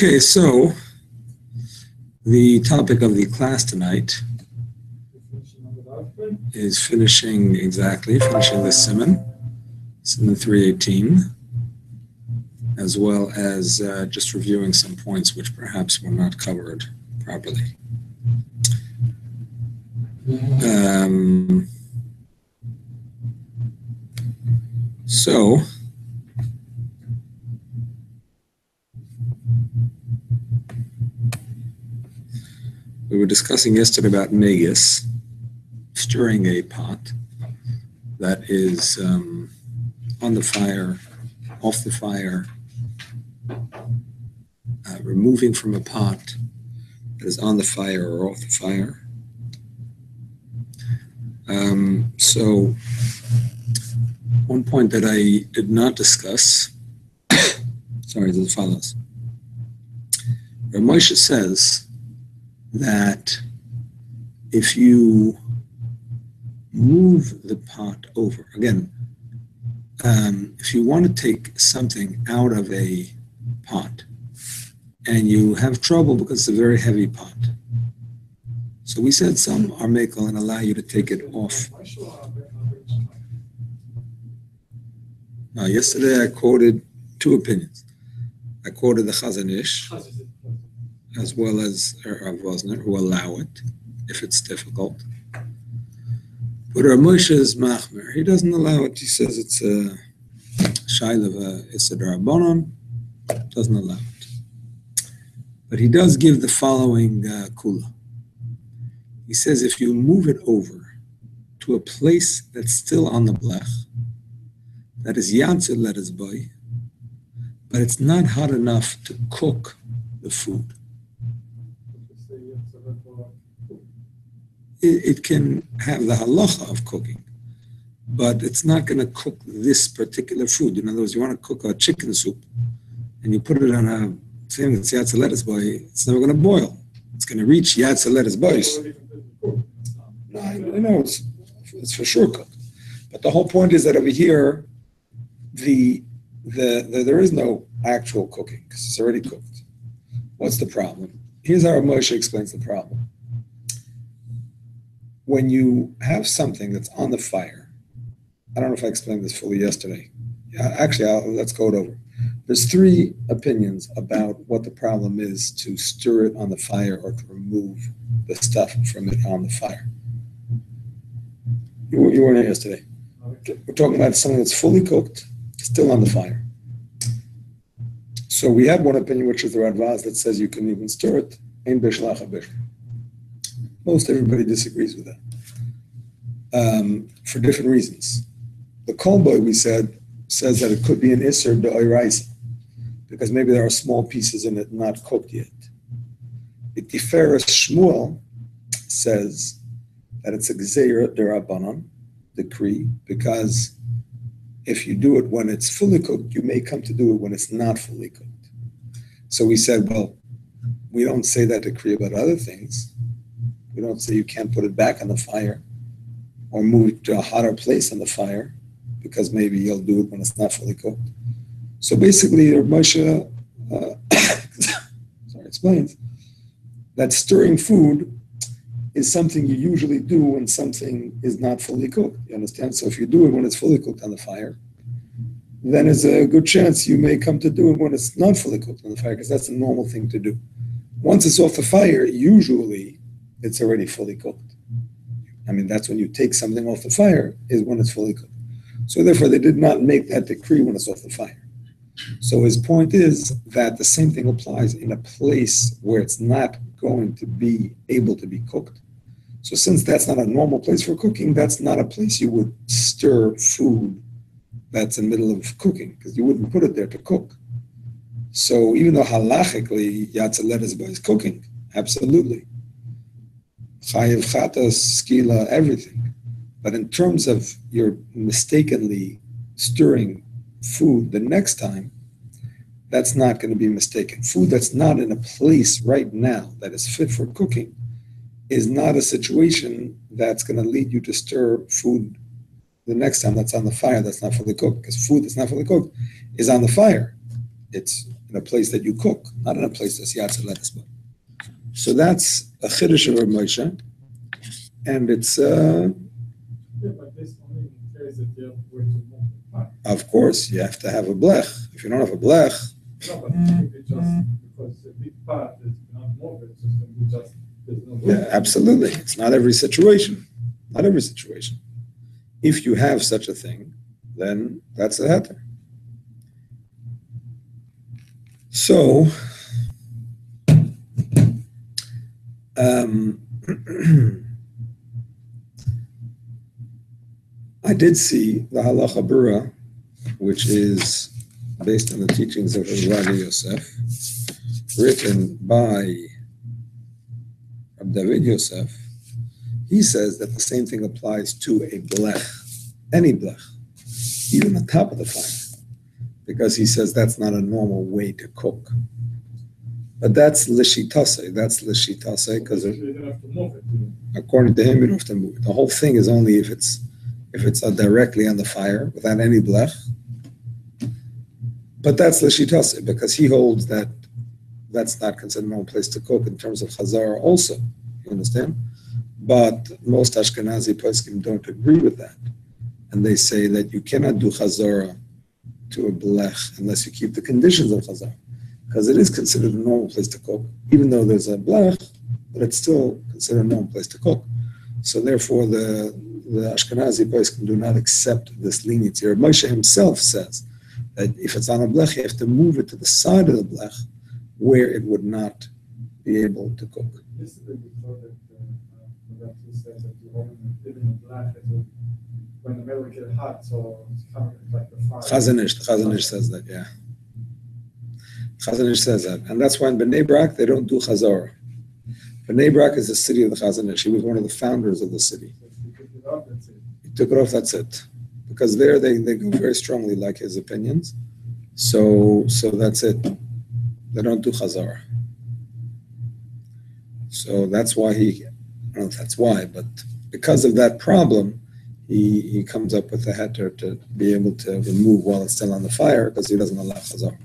Okay, so the topic of the class tonight is finishing the Siman 318, as well as just reviewing some points which perhaps were not covered properly. So we were discussing yesterday about negus, stirring a pot that is on the fire, off the fire, removing from a pot that is on the fire or off the fire. So one point that I did not discuss, is as follows. Rav Moshe says that if you move the pot over, again, if you want to take something out of a pot and you have trouble because it's a very heavy pot, so we said some are mekel and allow you to take it off. Now, yesterday I quoted two opinions. I quoted the Chazon Ish, as well as Rav Wosner, who allow it if it's difficult. But Rav Moshe is machmer. He doesn't allow it. He says it's a shaila of a Issa d'Rabbanan. Doesn't allow it. But he does give the following kula. He says if you move it over to a place that's still on the blech, that is yatzeh letters by, but it's not hot enough to cook the food. It can have the halacha of cooking, but it's not going to cook this particular food. In other words, you want to cook a chicken soup, and you put it on a thing that's yatzeh letters by, it's never going to boil. It's going to reach yatzeh letters by. No, I know it's for sure cooked. But the whole point is that over here, there is no actual cooking because it's already cooked. What's the problem? Here's how Moshe explains the problem. When you have something that's on the fire, I don't know if I explained this fully yesterday. Yeah, actually, let's go it over. There's three opinions about what the problem is to stir it on the fire or to remove the stuff from it on the fire. You weren't here yesterday. We're talking about something that's fully cooked, still on the fire. So we had one opinion, which is the Radvaz, that says you can even stir it. Ein bishlach habishul. Most everybody disagrees with that for different reasons. The Kolboy, we said, says that it could be an Isser d'oraisa because maybe there are small pieces in it not cooked yet. The Tiferes Shmuel says that it's a Gzeira d'Rabbanan decree because if you do it when it's fully cooked, you may come to do it when it's not fully cooked. So we said, well, we don't say that decree about other things. We don't say you can't put it back on the fire or move it to a hotter place on the fire because maybe you'll do it when it's not fully cooked. So basically, Rav Moshe explains that stirring food is something you usually do when something is not fully cooked. You understand? So if you do it when it's fully cooked on the fire, then there's a good chance you may come to do it when it's not fully cooked on the fire because that's a normal thing to do. Once it's off the fire, usually it's already fully cooked. I mean, that's when you take something off the fire is when it's fully cooked. So therefore, they did not make that decree when it's off the fire. So his point is that the same thing applies in a place where it's not going to be able to be cooked. So since that's not a normal place for cooking, that's not a place you would stir food that's in the middle of cooking because you wouldn't put it there to cook. So even though halachically yatzeh letters is cooking, absolutely. Chayev chatas, skila, everything. But in terms of you're mistakenly stirring food the next time, that's not going to be mistaken. Food that's not in a place right now that is fit for cooking is not a situation that's going to lead you to stir food the next time that's on the fire that's not fully cooked, because food that's not fully cooked is on the fire. It's in a place that you cook, not in a place that's Yatsa Lettuce. So that's a Chiddush of Rav Moshe, and it's but this only says that you have where to move the pot. Of course, you have to have a blech. If you don't have a blech, No, but if it just because a big pot is not move it, so it's going to be just there's no room. yeah, absolutely. It's not every situation. Not every situation. If you have such a thing, then that's a heter. So, I did see the halacha bura, which is based on the teachings of Rabbi Yosef, written by Rabbi David Yosef. He says that the same thing applies to a blech, any blech, even on top of the fire, because he says that's not a normal way to cook. But that's l'shitase. That's l'shitase because You don't have to move it. according to him, you don't have to move it. The whole thing is only if it's directly on the fire without any blech. But that's l'shitase because he holds that that's not considered a normal place to cook in terms of chazara also. You understand? But most Ashkenazi poskim don't agree with that, and they say that you cannot do chazara to a blech unless you keep the conditions of chazara, because it is considered a normal place to cook, even though there's a blech, but it's still considered a normal place to cook. So therefore, the Ashkenazi poskim do not accept this leniency. Rav Moshe himself says that if it's on a blech, you have to move it to the side of the blech where it would not be able to cook. Yesterday we thought that he says that you only live in a black when the milk gets hot, so it's coming like the fire. Chazanish says that, yeah. Chazanish says that. And that's why in Bnei Brak, they don't do chazara. Bnei Brak is the city of the Chazanish. He was one of the founders of the city. So if you pick it up, that's it. He took it off, that's it. Because there they go very strongly like his opinions. So that's it. They don't do chazara. So that's why I don't know if that's why, but because of that problem, he comes up with a heter to be able to remove while it's still on the fire because he doesn't allow chazar.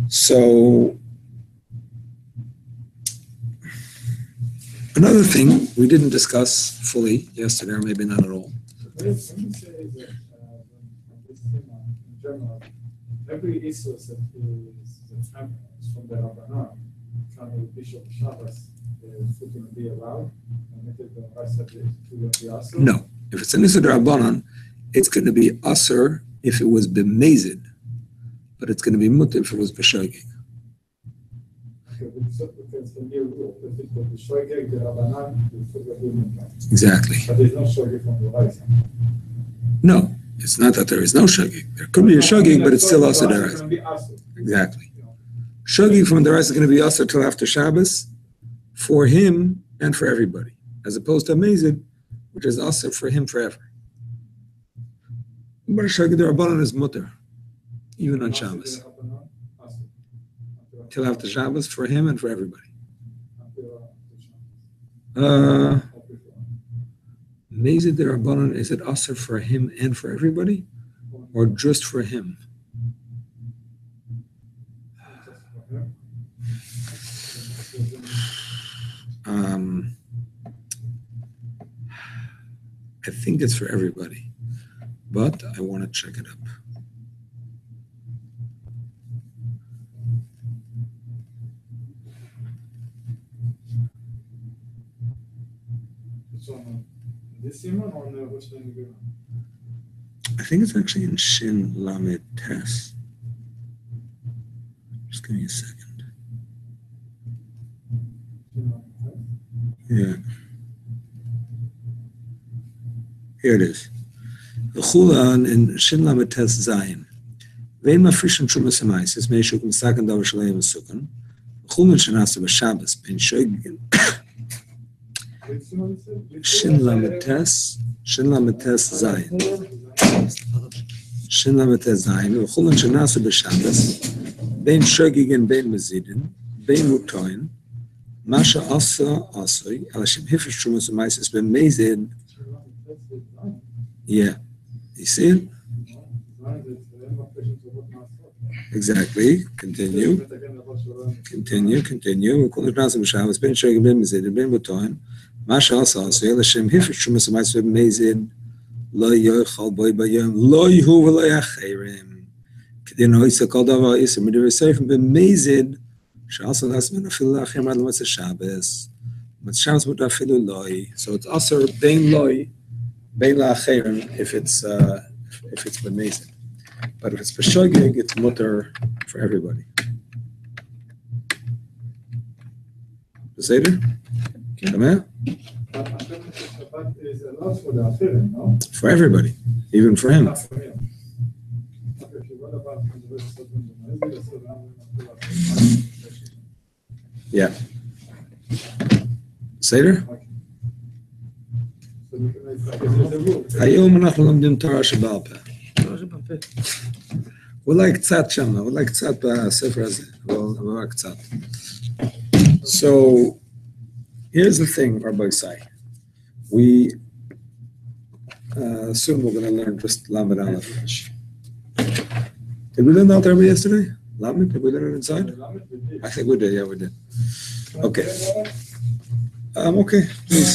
So another thing we didn't discuss fully yesterday, or maybe not at all. When you say that this Siman, in general, every Isus that is from the Rabbanan, from Bishul Shabbos, the food going to be allowed, and if the rest of it will be also? No. If it's an Issa D'Rabbanan, it's going to be Aser if it was b'mezid, but it's going to be Mutter if it was b'shogeg. Okay, because it's going to be a rule. If it was the Shogeg, the Rabbanan, the food will be Mutter. Exactly. But there's no Shogeg from the rice. No, it's not that there is no shogeg. There could be a shogeg, but it's still Aser It's D'Oraisa. going to be Aser. Exactly. Shogeg from the rest is going to be Aser till after Shabbos for him and for everybody, as opposed to Amazid, which is Aser for him forever. But a Shogeg D'Rabbanan is Mutter, even on Shabbos. Till after Shabbos for him and for everybody. Amazid D'Rabbanan, is it Aser for him and for everybody, or just for him? I think it's for everybody, but I want to check it up. So, this Siman or no, which one you I think it's actually in Shin Lamed Tes. Just give me a second. Yeah. Here it is. The Chulan in Shin Lamed Tes Zayin. Vein mafrischen Trumas Hamaisis, Meishuk Misakan Davar Shalem Sukan. Chulan Shanasa B'Shabbos, Ben Shogin. Shin Lamed Tes Zayin. Shin Lamed Tes Zayin. Chulan Shanasa B'Shabbos, Ben Shogin, Ben Mazidin, Ben Mutoin. Masha Asa Asoi, Alashim Hifish Trumas Hamaisis, Ben Mazid. Yeah. You see it? Exactly. Continue. כל נכנס בשבס, בין שרגל בין מזיד, בין בטוען, מה שעשה עשוי, לשם היפש שומס המייסר במזיד, לא יאכל בוי ביום, לא יהיו ולא יחרם. כדי נויסה כל דבר איסר, מדבר ספר במזיד, שעשה לעצמן אפילו לאחרים עד למצא שבס. מצא שבס מותר אפילו לוי. So it's also בין לוי, בין לאחרים, if it's במזיד. But if it's b'shogeg, it's mutter for everybody. Beseder? Come is a lot for the Afirim, no? For everybody, even for him. Yeah. Seder? היום אנחנו לומדים תורה שבעל פה. אולי קצת שם, אולי קצת בספר הזה, אבל קצת. So, here's the thing, Rabbi Isai. We soon we're going to learn just Lamed Aleph. Did we learn that Alter yesterday? Lamed? Did we learn it inside? I think we did, yeah, we did. Okay. Okay, please.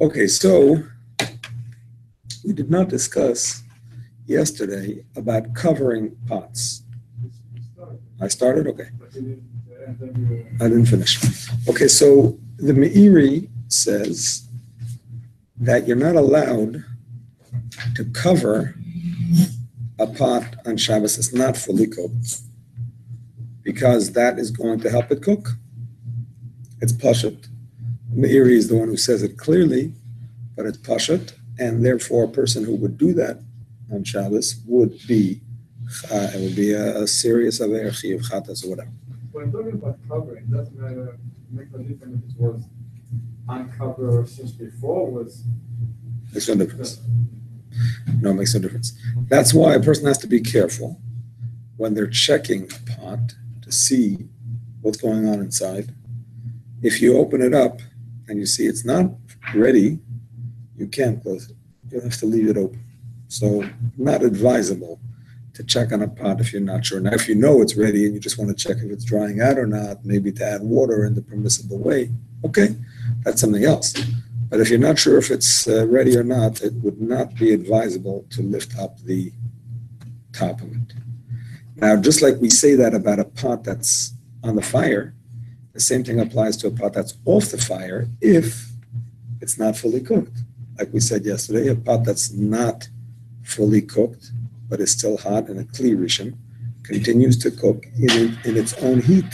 Okay, so we did not discuss yesterday about covering pots. I started? Okay. I didn't finish. Okay, so the Meiri says that you're not allowed to cover a pot on Shabbos that's not fully cooked because that is going to help it cook. It's Pashut. Meiri is the one who says it clearly, but it's Pashut, and therefore a person who would do that on Shabbos would be it would be a serious aver chiyuv chatas or whatever. When talking about covering, it doesn't make a difference if it was uncovered since before was. Makes no difference. No, it makes no difference. That's why a person has to be careful when they're checking a pot to see what's going on inside. If you open it up and you see it's not ready, you can't close it. You have to leave it open. So not advisable to check on a pot if you're not sure. Now, if you know it's ready and you just want to check if it's drying out or not, maybe to add water in the permissible way, okay, that's something else. But if you're not sure if it's ready or not, it would not be advisable to lift up the top of it. Now, just like we say that about a pot that's on the fire, the same thing applies to a pot that's off the fire if it's not fully cooked. Like we said yesterday, a pot that's not fully cooked, but is still hot in a kli rishon, continues to cook in its own heat.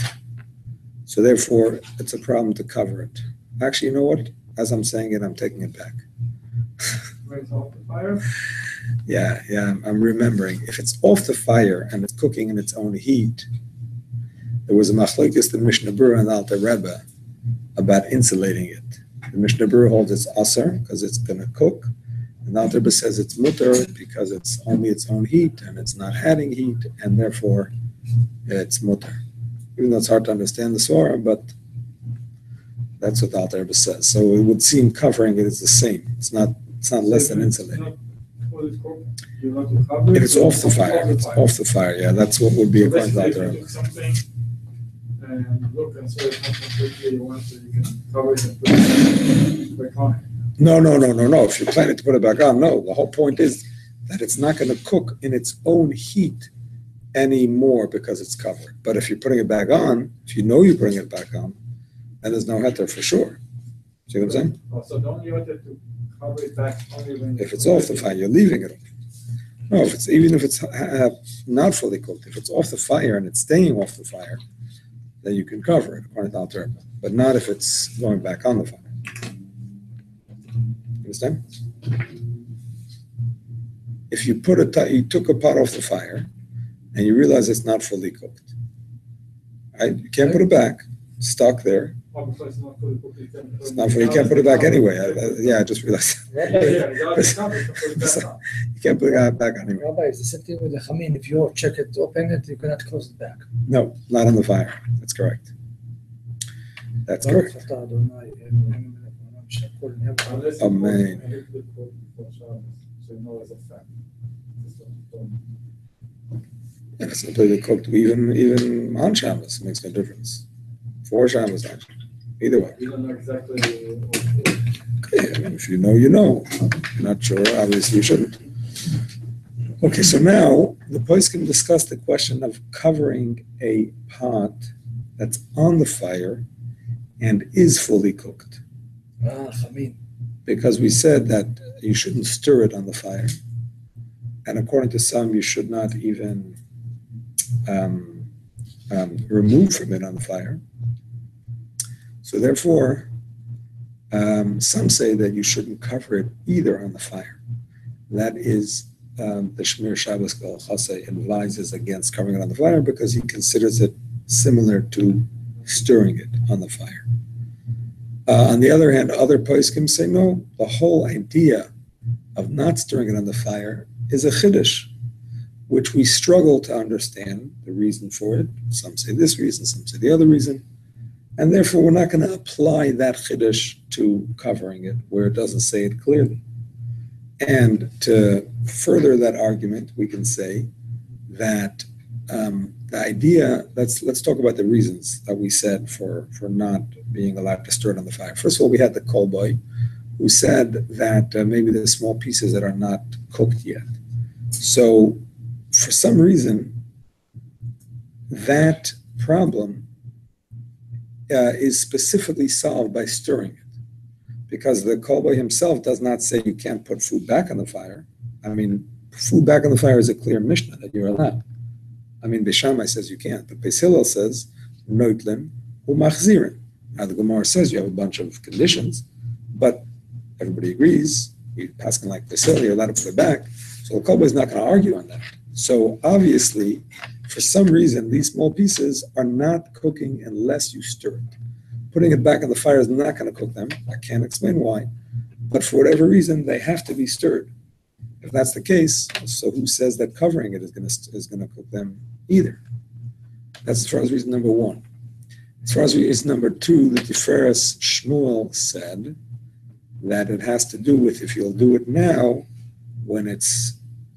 So therefore, it's a problem to cover it. Actually, you know what? As I'm saying it, I'm taking it back. When it's off the fire? Yeah, I'm remembering. If it's off the fire and it's cooking in its own heat, there was a machlokes, the Mishnah Berurah and the Alter Rebbe, about insulating it. The Mishnah Berurah holds it's aser because it's going to cook. And the Alter Rebbe says it's mutter because it's only its own heat and it's not adding heat, and therefore it's mutter. Even though it's hard to understand the Swarah, but that's what the Alter Rebbe says. So it would seem covering it is the same. It's not less than insulating. If it's off the fire, it's off the fire. Yeah, that's what would be according to the Alter Rebbe. And look and so it's not completely you want, so you can cover it and put it back on. No. If you're planning to put it back on, no. The whole point is that it's not going to cook in its own heat anymore because it's covered. But if you're putting it back on, if you know you're putting it back on, then there's no heter for sure. See what I'm saying? Oh, so the only heter to cover it back only when if it's off the fire, you're leaving it off. No, even if it's not fully cooked, if it's off the fire and it's staying off the fire, then you can cover it according to Alter Rebbe, but not if it's going back on the fire. Understand? If you you took a pot off the fire and you realize it's not fully cooked, right? You can't put it back. It's stuck there. It's not fully cooked. You can't put it back anyway. I just realized. You can't put it back anyway. Rabbi, it's the same thing with the chamin. If you check it, open it, you cannot close it back. No, not on the fire. That's correct. That's correct. Amen. It's completely cooked. Even on Shabbos makes no difference. 4 Shabbos on. Either way. You don't know exactly what Okay, I mean, if you know, you know. If you're not sure, obviously you shouldn't. Okay, so now the poskim discuss the question of covering a pot that's on the fire and is fully cooked. Chamin. Because we said that you shouldn't stir it on the fire. And according to some, you should not even remove from it on the fire. So therefore, some say that you shouldn't cover it either on the fire. That is, the Shemir Shabbos Kol Chasei advises against covering it on the fire because he considers it similar to stirring it on the fire. On the other hand, other poskim say no, the whole idea of not stirring it on the fire is a chiddush, which we struggle to understand the reason for it. Some say this reason, some say the other reason. And therefore, we're not going to apply that chiddush to covering it where it doesn't say it clearly. And to further that argument, we can say that the idea, let's talk about the reasons that we said for not being allowed to stir it on the fire. First of all, we had the kol boy who said that maybe the small pieces that are not cooked yet. So for some reason, that problem is specifically solved by stirring it. Because the kol boy himself does not say you can't put food back on the fire. I mean, food back on the fire is a clear Mishnah that you're allowed. I mean, Beis Shammai says you can't, but Beis Hillel says noitlen umachzirin. Now the Gemara says you have a bunch of conditions, but everybody agrees. You pass like Beis Hillel, you're allowed to put it back. So the kol boy is not going to argue on that. So obviously, for some reason, these small pieces are not cooking unless you stir it. Putting it back on the fire is not going to cook them. I can't explain why, but for whatever reason, they have to be stirred. If that's the case, so who says that covering it is going to cook them either? That's as far as reason number one. As far as reason number two, the Tiferes Shmuel said that it has to do with if you'll do it now, when it's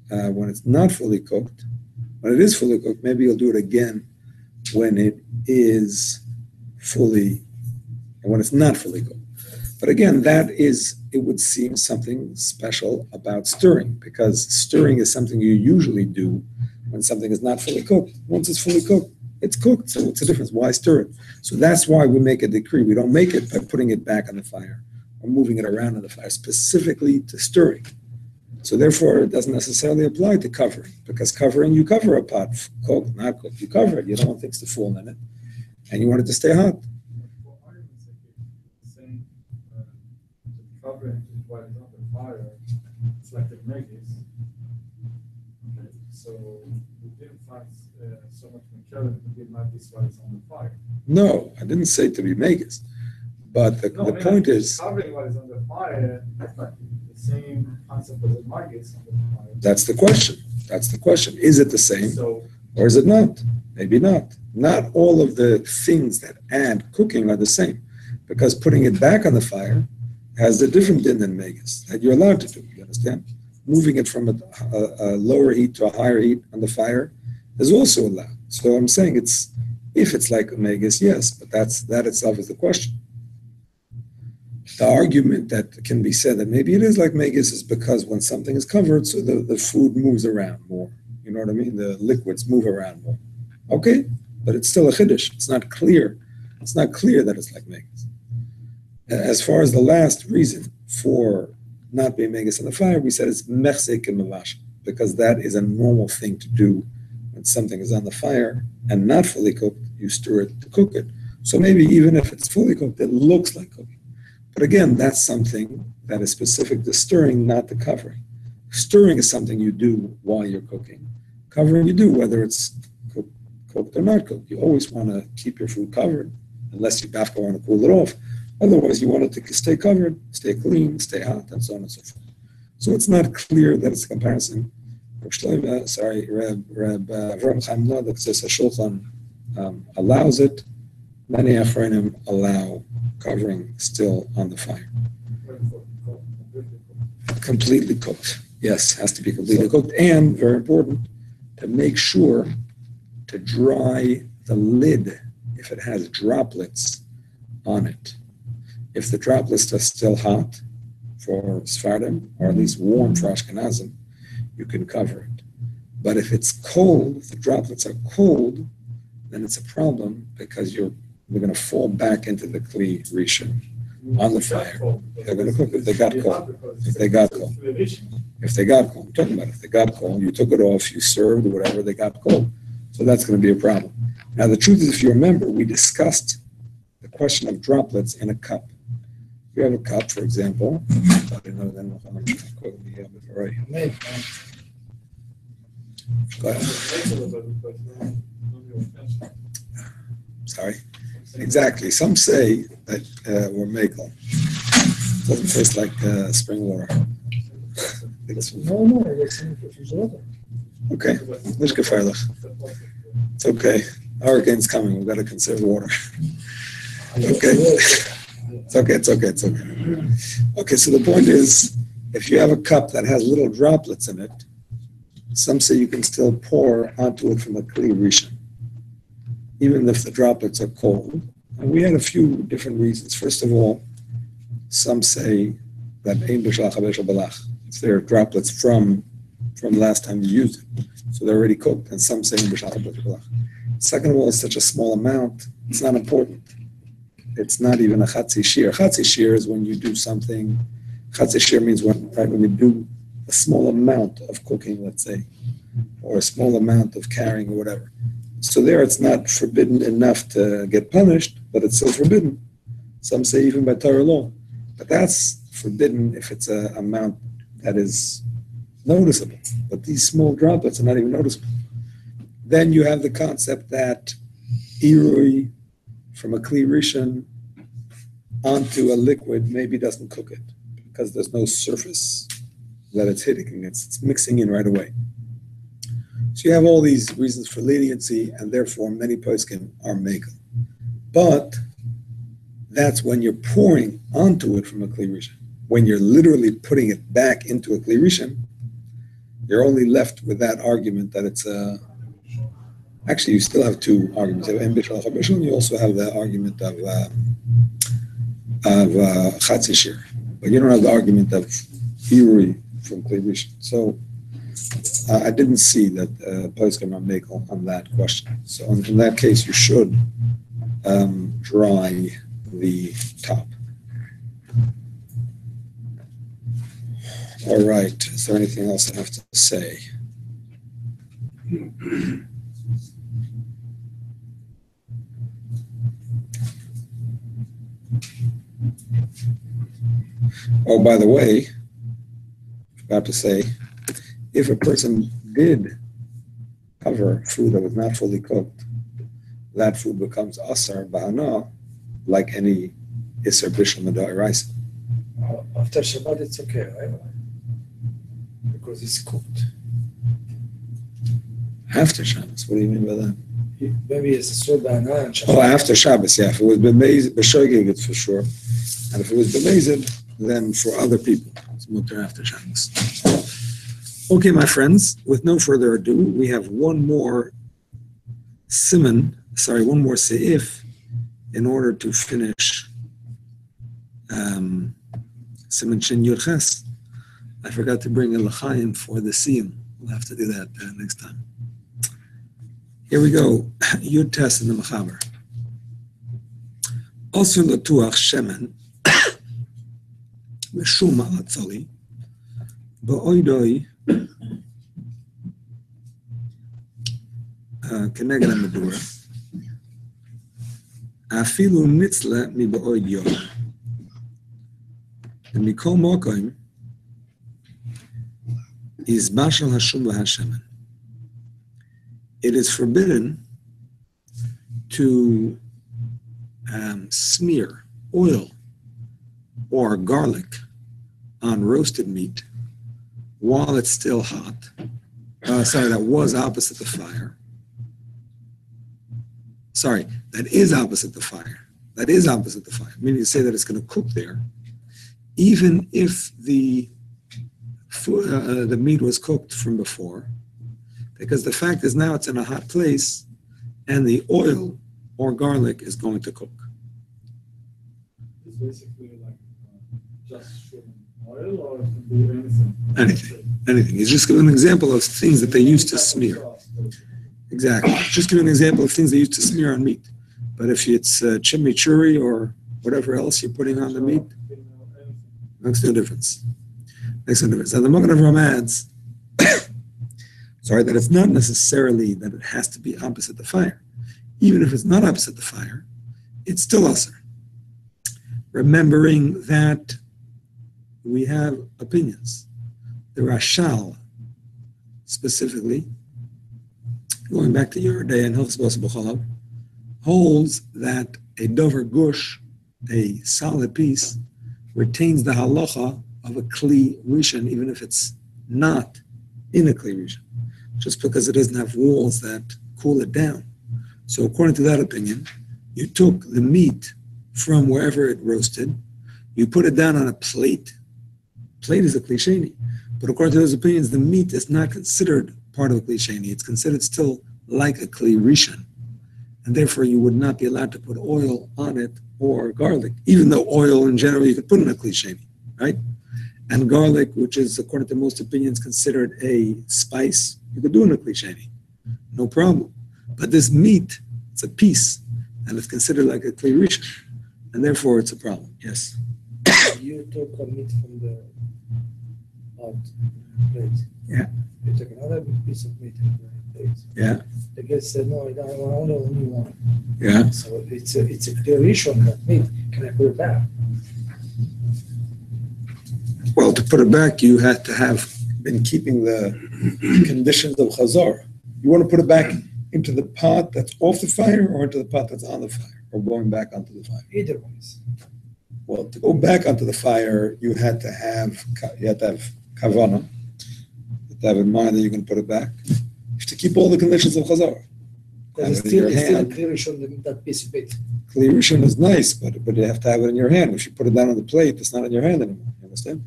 not fully cooked. When it is fully cooked, maybe you'll do it again when it is fully. When it's not fully cooked. But again, it would seem something special about stirring, because stirring is something you usually do when something is not fully cooked. Once it's fully cooked, it's cooked, so what's the difference? Why stir it? So that's why we make a decree. We don't make it by putting it back on the fire or moving it around on the fire, specifically to stirring. So therefore, it doesn't necessarily apply to covering, because covering, you cover a pot, cooked, not cooked, you cover it. You don't want things to fall in it, and you want it to stay hot. Covering while it's on the fire, it's like the megis. Okay. So we didn't find so much material to be magis while it's on the fire. No, I didn't say to be megas, but the point is covering while it's on the fire. It's like the same concept as the magis on the fire. That's the question. That's the question. Is it the same, or is it not? Maybe not. Not all of the things that add cooking are the same, because putting it back on the fire has a different din than megas that you're allowed to do. You understand? Moving it from a lower heat to a higher heat on the fire is also allowed. So I'm saying if it's like megas, yes, but that itself is the question. The argument that can be said that maybe it is like megas is because when something is covered, so the food moves around more. You know what I mean? The liquids move around more. Okay, but it's still a chiddush. It's not clear. It's not clear that it's like megas. As far as the last reason for not being megas on the fire, we said it's mechzik and mavash, because that is a normal thing to do when something is on the fire and not fully cooked. You stir it to cook it. So maybe even if it's fully cooked, it looks like cooking. But again, that's something that is specific to stirring, not to covering. Stirring is something you do while you're cooking. Covering you do whether it's cooked or not cooked. You always want to keep your food covered, unless you have to want to cool it off. Otherwise, you want it to stay covered, stay clean, stay hot, and so on and so forth. So it's not clear that it's a comparison. Reb Chaim Noah, that says Shulchan allows it. Many Achronim allow covering still on the fire. Completely cooked. Yes, has to be completely cooked. And, very important, to make sure to dry the lid if it has droplets on it. If the droplets are still hot for Sephardim, or at least warm for Ashkenazim, you can cover it. But if it's cold, if the droplets are cold, then it's a problem because they're going to fall back into the Kli Rishon on the fire. They're going to cook if they got cold. If they got cold. If they got cold. I'm talking about if they got cold. You took it off, you served, whatever, they got cold. So that's going to be a problem. Now, the truth is, if you remember, we discussed the question of droplets in a cup. If you have a cup, for example, go ahead. Sorry. Exactly. Some say that we're makel. Doesn't taste like spring water. No, it's water. Okay. It's okay. Hurricane's coming. We've got to conserve water. Okay. It's okay. Okay, so the point is, if you have a cup that has little droplets in it, some say you can still pour onto it from a Kli Rishon, even if the droplets are cold. And we had a few different reasons. First of all, some say that if there are droplets from last time you used it, so they're already cooked, and some say Second of all, it's such a small amount, it's not important. It's not even a chatzi shir. Chatzi shir is when you do something. Chatzi shir means when you do a small amount of cooking, let's say, or a small amount of carrying or whatever. So there it's not forbidden enough to get punished, but it's still forbidden. Some say even by Torah law. But that's forbidden if it's an amount that is noticeable. But these small droplets are not even noticeable. Then you have the concept that irui from a Kli Rishon onto a liquid maybe doesn't cook it because there's no surface that it's hitting. It's mixing in right away. So you have all these reasons for leniency, and therefore many poskim are mekel. But that's when you're pouring onto it from a Kli Rishon. When you're literally putting it back into a Kli Rishon, you're only left with that argument that it's a... Actually, you still have two arguments. You have Hilchos Bishul, and you also have the argument of Chatzi Shir. But you don't have the argument of Irui from Kli Rishon. So I didn't see that poskim are mekel on that question. So in that case, you should dry the top. All right. Is there anything else I have to say? Oh, by the way, I forgot to say, if a person did cover food that was not fully cooked, that food becomes asar ba'ana, like any iser bishul meda'iraisa. After Shabbat, it's okay, right? Because it's cooked. After Shabbos, what do you mean by that? Maybe it's a soda and Shabbat. Oh, after Shabbos, yeah. If it was b'shogeg, it's for sure. And if it was b'mezid, then for other people, it's mutter after Shabbos. Okay, my friends, with no further ado, we have one more seif in order to finish Siman Shin Yud Ches. I forgot to bring a l'chaim for the siyum. We'll have to do that next time. Here we go. Yud Tes in the Mechaber. Also l'tuach shemen meshum ma'atzali ba'oidoi כנגד המדורה, אפילו ניצלה מבעוד יום. ומכל מקום, יזבשל השום והשמן. It is forbidden to smear oil or garlic on roasted meat while it's still hot. That was opposite the fire. That is opposite the fire. That is opposite the fire. Meaning to say that it's going to cook there, even if the the meat was cooked from before, because the fact is now it's in a hot place, and the oil or garlic is going to cook. It's basically like just showing oil, or it can be anything. Anything. He's just giving an example of things that they used to smear. Exactly. Just give an example of things they used to smear on meat. But if it's chimichurri or whatever else you're putting on the meat, makes no difference. Makes no difference. Now the Magen Avraham adds, that it's not necessarily that it has to be opposite the fire. Even if it's not opposite the fire, it's still asr. Remembering that we have opinions. The Rashal, specifically, going back to your day in Hilchos Bishul, holds that a dover gush, a solid piece, retains the halacha of a kli rishon, even if it's not in a kli rishon, just because it doesn't have walls that cool it down. So according to that opinion, you took the meat from wherever it roasted, you put it down on a plate. Plate is a kli sheni, but according to those opinions, the meat is not considered part of a kli sheni. It's considered still like a kli rishon, and therefore you would not be allowed to put oil on it or garlic, even though oil in general you could put in a kli sheni, right? And garlic, which is according to most opinions considered a spice, you could do in a kli sheni, no problem. But this meat, it's a piece, and it's considered like a kli rishon, and therefore it's a problem. Yes. You took a meat from the out plate. Yeah. You took another piece of meat from the plate. Yeah. The guest said, no, I don't want only one. Yeah. So it's a clear issue on that meat. Can I put it back? Well, to put it back, you had to have been keeping the conditions of chazar. You want to put it back into the pot that's off the fire or into the pot that's on the fire, or going back onto the fire? Either ones. Well, to go back onto the fire, you had to have kavanah. You had to have in mind that you're going to put it back. You have to keep all the conditions of chazar. Because it's still clear issue on that piece of meat. Kli rishon is nice, but you have to have it in your hand. If you put it down on the plate, it's not in your hand anymore. You understand?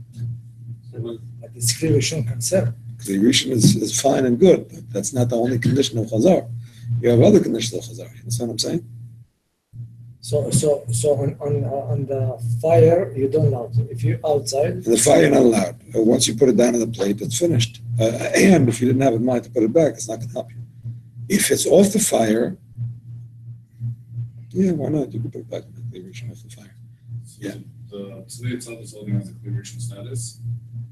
But it's clear issue concern. Kli rishon is fine and good, but that's not the only condition of chazar. You have other conditions of chazar. You understand what I'm saying? So on the fire, you don't allow it. If you're outside... In the fire, you're not allowed. Once you put it down on the plate, it's finished. And if you didn't have in mind to put it back, it's not going to help you. If it's off the fire, yeah, why not? You can put it back in the kli rishon off the fire. So Yeah. The tzli itself is holding as a kli rishon status.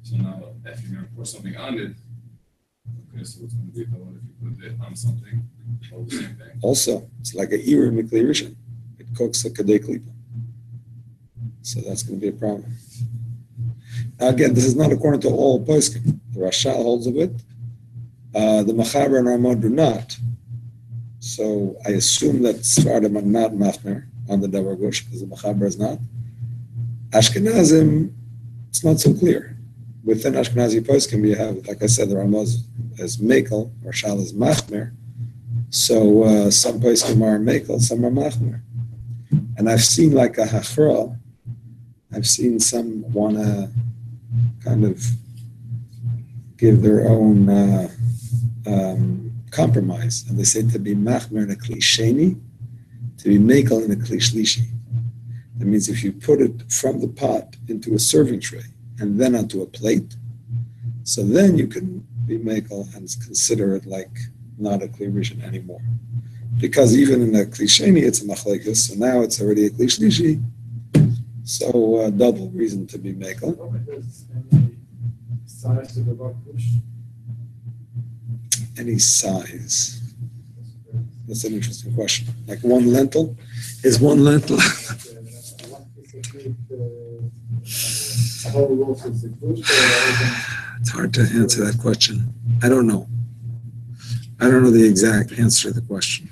So now, if you're going to pour something on it, okay, so it's going to be the one if you put it on something, all the same thing. Also, it's like a iru mikli rishon. It cooks a kadei klipa. So that's going to be a problem. Now again, this is not according to all poskim. The Rashal holds of it. The Machaber and Ramah do not. So I assume that Sfardim are not machmer on the davar gush because the Machaber is not. Ashkenazim, it's not so clear. Within Ashkenazi poskim, we have, like I said, the Ramah is mekel, Rashal is machmer. So some poskim are mekel, some are machmer. And I've seen like a hachra, I've seen some want to kind of give their own compromise. And they say to be machmer in a kli sheni, to be mekel in a kli shlishi. That means if you put it from the pot into a serving tray and then onto a plate, so then you can be mekel and consider it like not a kli rishon anymore. Because even in the kli sheni, it's a machlekes, so now it's already a kli shlishi. So double reason to be mekel. Size to the rock push. Any size? That's an interesting question. Like one lentil? Is one lentil? It's hard to answer that question. I don't know. I don't know the exact answer to the question.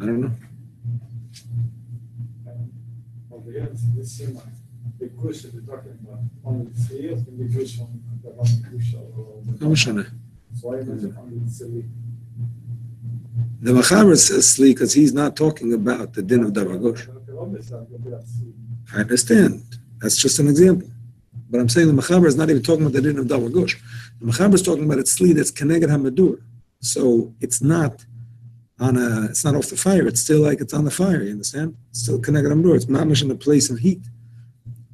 I don't know. This Siman, the kush that you're talking about, only the tzli, or can be kush on the one kush or so I mentioned only the tzli. The Machaber says sli because he's not talking about the din of davar gush. I understand. That's just an example. But I'm saying the Mechaber is not even talking about the din of Davar Gush. The Mechaber is talking about a tzli that's Keneged HaMedur. So it's not off the fire. It's still like it's on the fire, you understand? It's still Keneged HaMedur. It's mamish in a place of heat.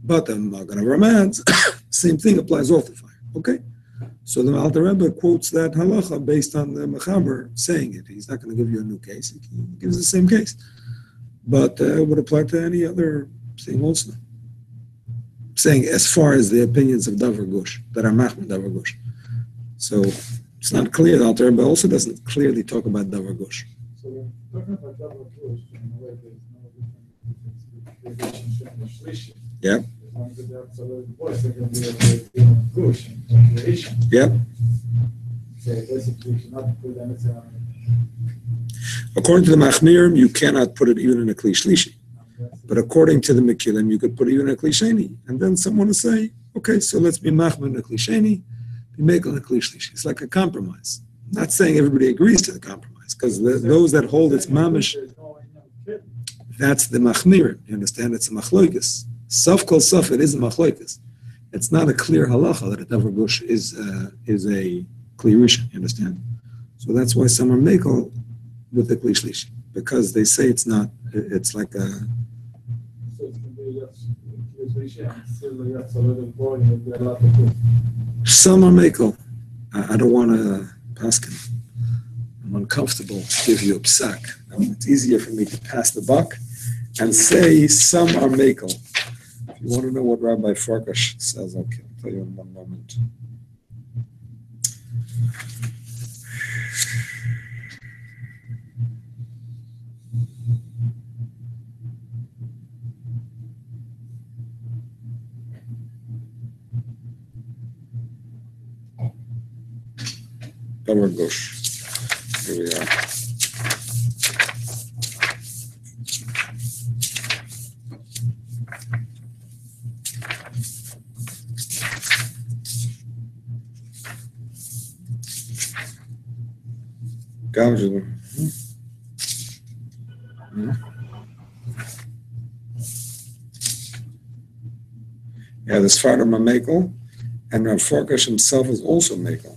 But the Magen of Ramad, same thing applies off the fire. Okay? So the Alter Rebbe quotes that halacha based on the Mechaber saying it. He's not going to give you a new case. He gives the same case. But it would apply to any other thing also. Saying as far as the opinions of Davar Gush, that are Machman Davar Gush. So it's not clear. The Alter Rebbe also doesn't clearly talk about Davar Gush. So when talking about Davar Gush, in a way there's no difference between the Shlishi. Yeah. As long as they're absolute voice, they're going to be a Gush in creation. Yeah. So basically, you cannot put anything on it. According to the Machmirim, you cannot put it even in a Kli Shlishi. But according to the Mekilim, you could put it even in a Kli Sheni. And then someone will say, okay, so let's be Machmir in a Kli Sheni, be Mekel in a Kli Shlishi. It's like a compromise. I'm not saying everybody agrees to the compromise, because those that hold it's mamish, that's the Machmirim. You understand? It's a Machloikis. Saf kol saf, it is a Machloikis. It's not a clear halacha that a Davar Gush is a Kli Rishon. You understand? So that's why some are Mekel with the Kli Shlishi, because they say it's not, it's like a... So it's going to be still a little boy, and be a lot of good. Some are Mekel. I don't want to paskin. I'm uncomfortable to give you a psak. It's easier for me to pass the buck and say some are Mekel. If you want to know what Rabbi Farkash says, I'll tell you in one moment. Davar Gush. Here we are. Yeah, the Sfarim are Mekel, and Rav Farkash himself is also Mekel,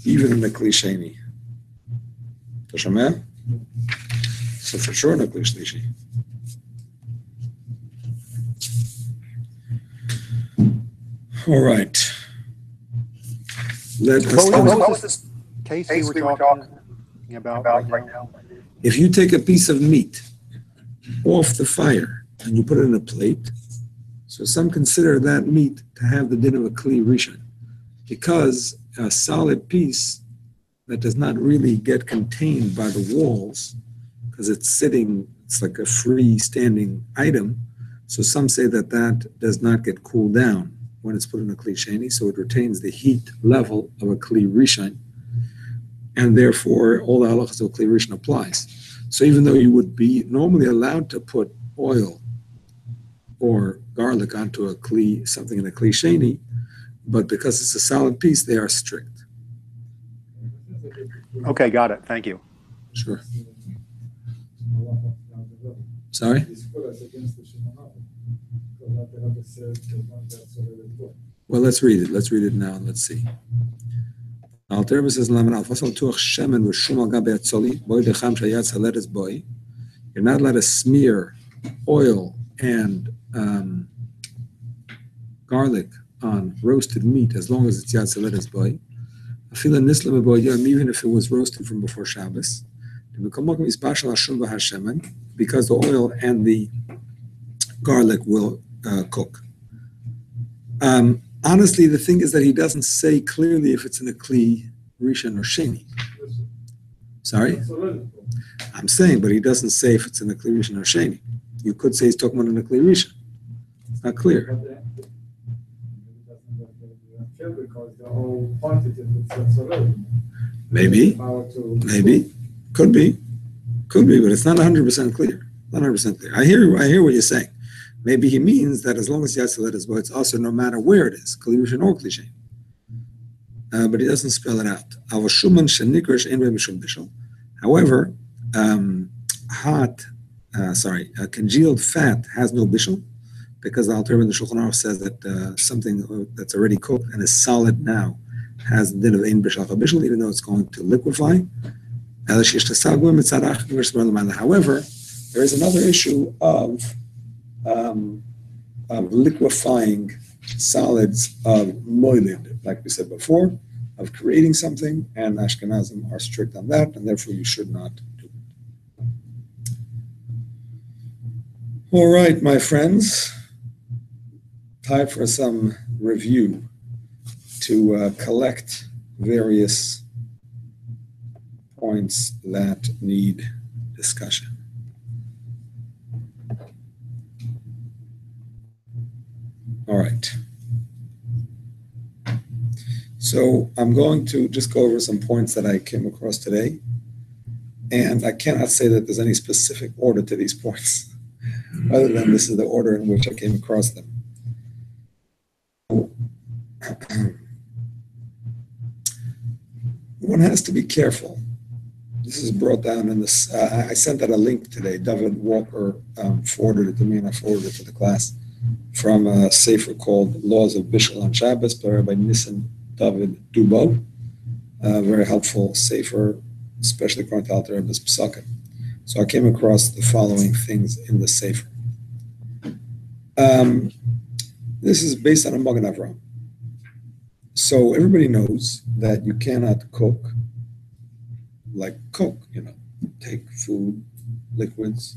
even in the Kli Sheni. So for sure in the Kli Shlishi. All right. Let us. What was this case we were talking about right now? If you take a piece of meat off the fire and you put it in a plate, so some consider that meat to have the din of a Kli Rishon, because a solid piece that does not really get contained by the walls, because it's sitting, it's like a freestanding item. So some say that that does not get cooled down when it's put in a Kli Sheni, so it retains the heat level of a Kli Rishon, and therefore all the halachas of Kli Rishon applies. So even though you would be normally allowed to put oil or garlic onto a Kli, something in a Kli Sheni, but because it's a solid piece, they are strict. Okay, got it. Thank you. Sure. Sorry? Well, let's read it. Let's read it now and let's see. Alter Rebbe says, you're not allowed to smear oil and garlic on roasted meat as long as it's Yad Seledes Boy. Even if it was roasted from before Shabbos. Because the oil and the garlic will cook. Honestly, the thing is that he doesn't say clearly if it's in a Kli Rishon or Sheni. Sorry? I'm saying, but he doesn't say if it's in a Kli Rishon or Sheni. You could say he's talking about in a Kli Rishon. It's not clear. Maybe. Could be, but it's not 100% clear. Not 100% clear. I hear what you're saying. Maybe he means that as long as Yad Seledes Bo, it's also no matter where it is, Kli Rishon or Kli Sheni. But he doesn't spell it out. However, congealed fat has no bishul, because the Alter Rebbe in the Shulchan Aruch says that something that's already cooked and is solid now has the din of ein b'shal bishul, even though it's going to liquefy. However, there is another issue of liquefying solids of moilid, like we said before, of creating something, and Ashkenazim are strict on that, and therefore you should not do it. All right, my friends, time for some review to collect various points that need discussion. All right. So I'm going to just go over some points that I came across today. And I cannot say that there's any specific order to these points, other than this is the order in which I came across them. One has to be careful. This is brought down in this. I sent out a link today. David Walker forwarded it to me, and I forwarded it to the class from a sefer called Laws of Bishul on Shabbos by Rabbi Nissen David Dubo. Very helpful sefer, especially according to Alter Rebbe's Pesukim. So I came across the following things in the sefer. This is based on a Magen Avraham. So everybody knows that you cannot cook like Coke, take food, liquids,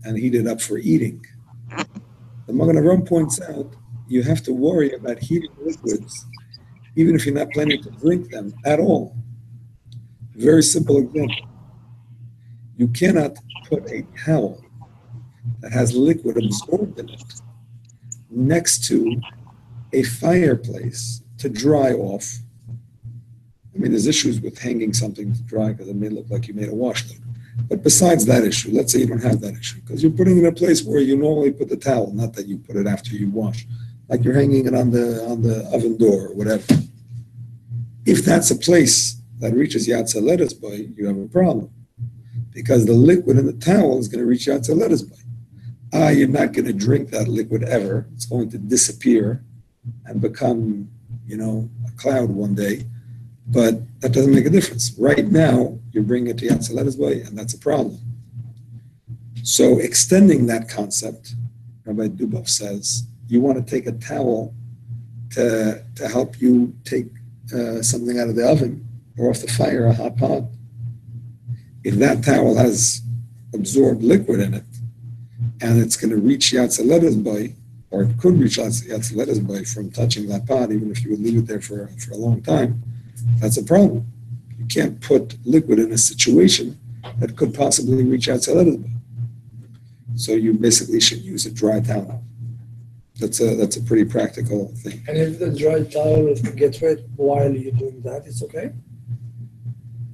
and heat it up for eating. The Magen Avraham points out you have to worry about heating liquids even if you're not planning to drink them at all. Very simple example. You cannot put a towel that has liquid absorbed in it next to a fireplace to dry off. I mean, there's issues with hanging something to dry because it may look like you made a wash load. But besides that issue, let's say you don't have that issue, because you're putting it in a place where you normally put the towel, not that you put it after you wash, like you're hanging it on the oven door or whatever. If that's a place that reaches Yatza Lettuce Boy, you have a problem, because the liquid in the towel is going to reach Yatza Lettuce Boy. You're not going to drink that liquid ever. It's going to disappear and become, a cloud one day. But that doesn't make a difference. Right now, you're bringing it to Yatza Lettuce Boy, and that's a problem. So extending that concept, Rabbi Dubov says, you want to take a towel to help you take something out of the oven or off the fire, a hot pot. If that towel has absorbed liquid in it, and it's going to reach Yatza Lettuce Boy, or it could reach Yatza Lettuce Boy from touching that pot, even if you would leave it there for a long time, that's a problem. You can't put liquid in a situation that could possibly reach Yatza Lettuce Boy. So you basically should use a dry towel. That's a pretty practical thing. And if the dry towel gets wet while you're doing that, it's okay?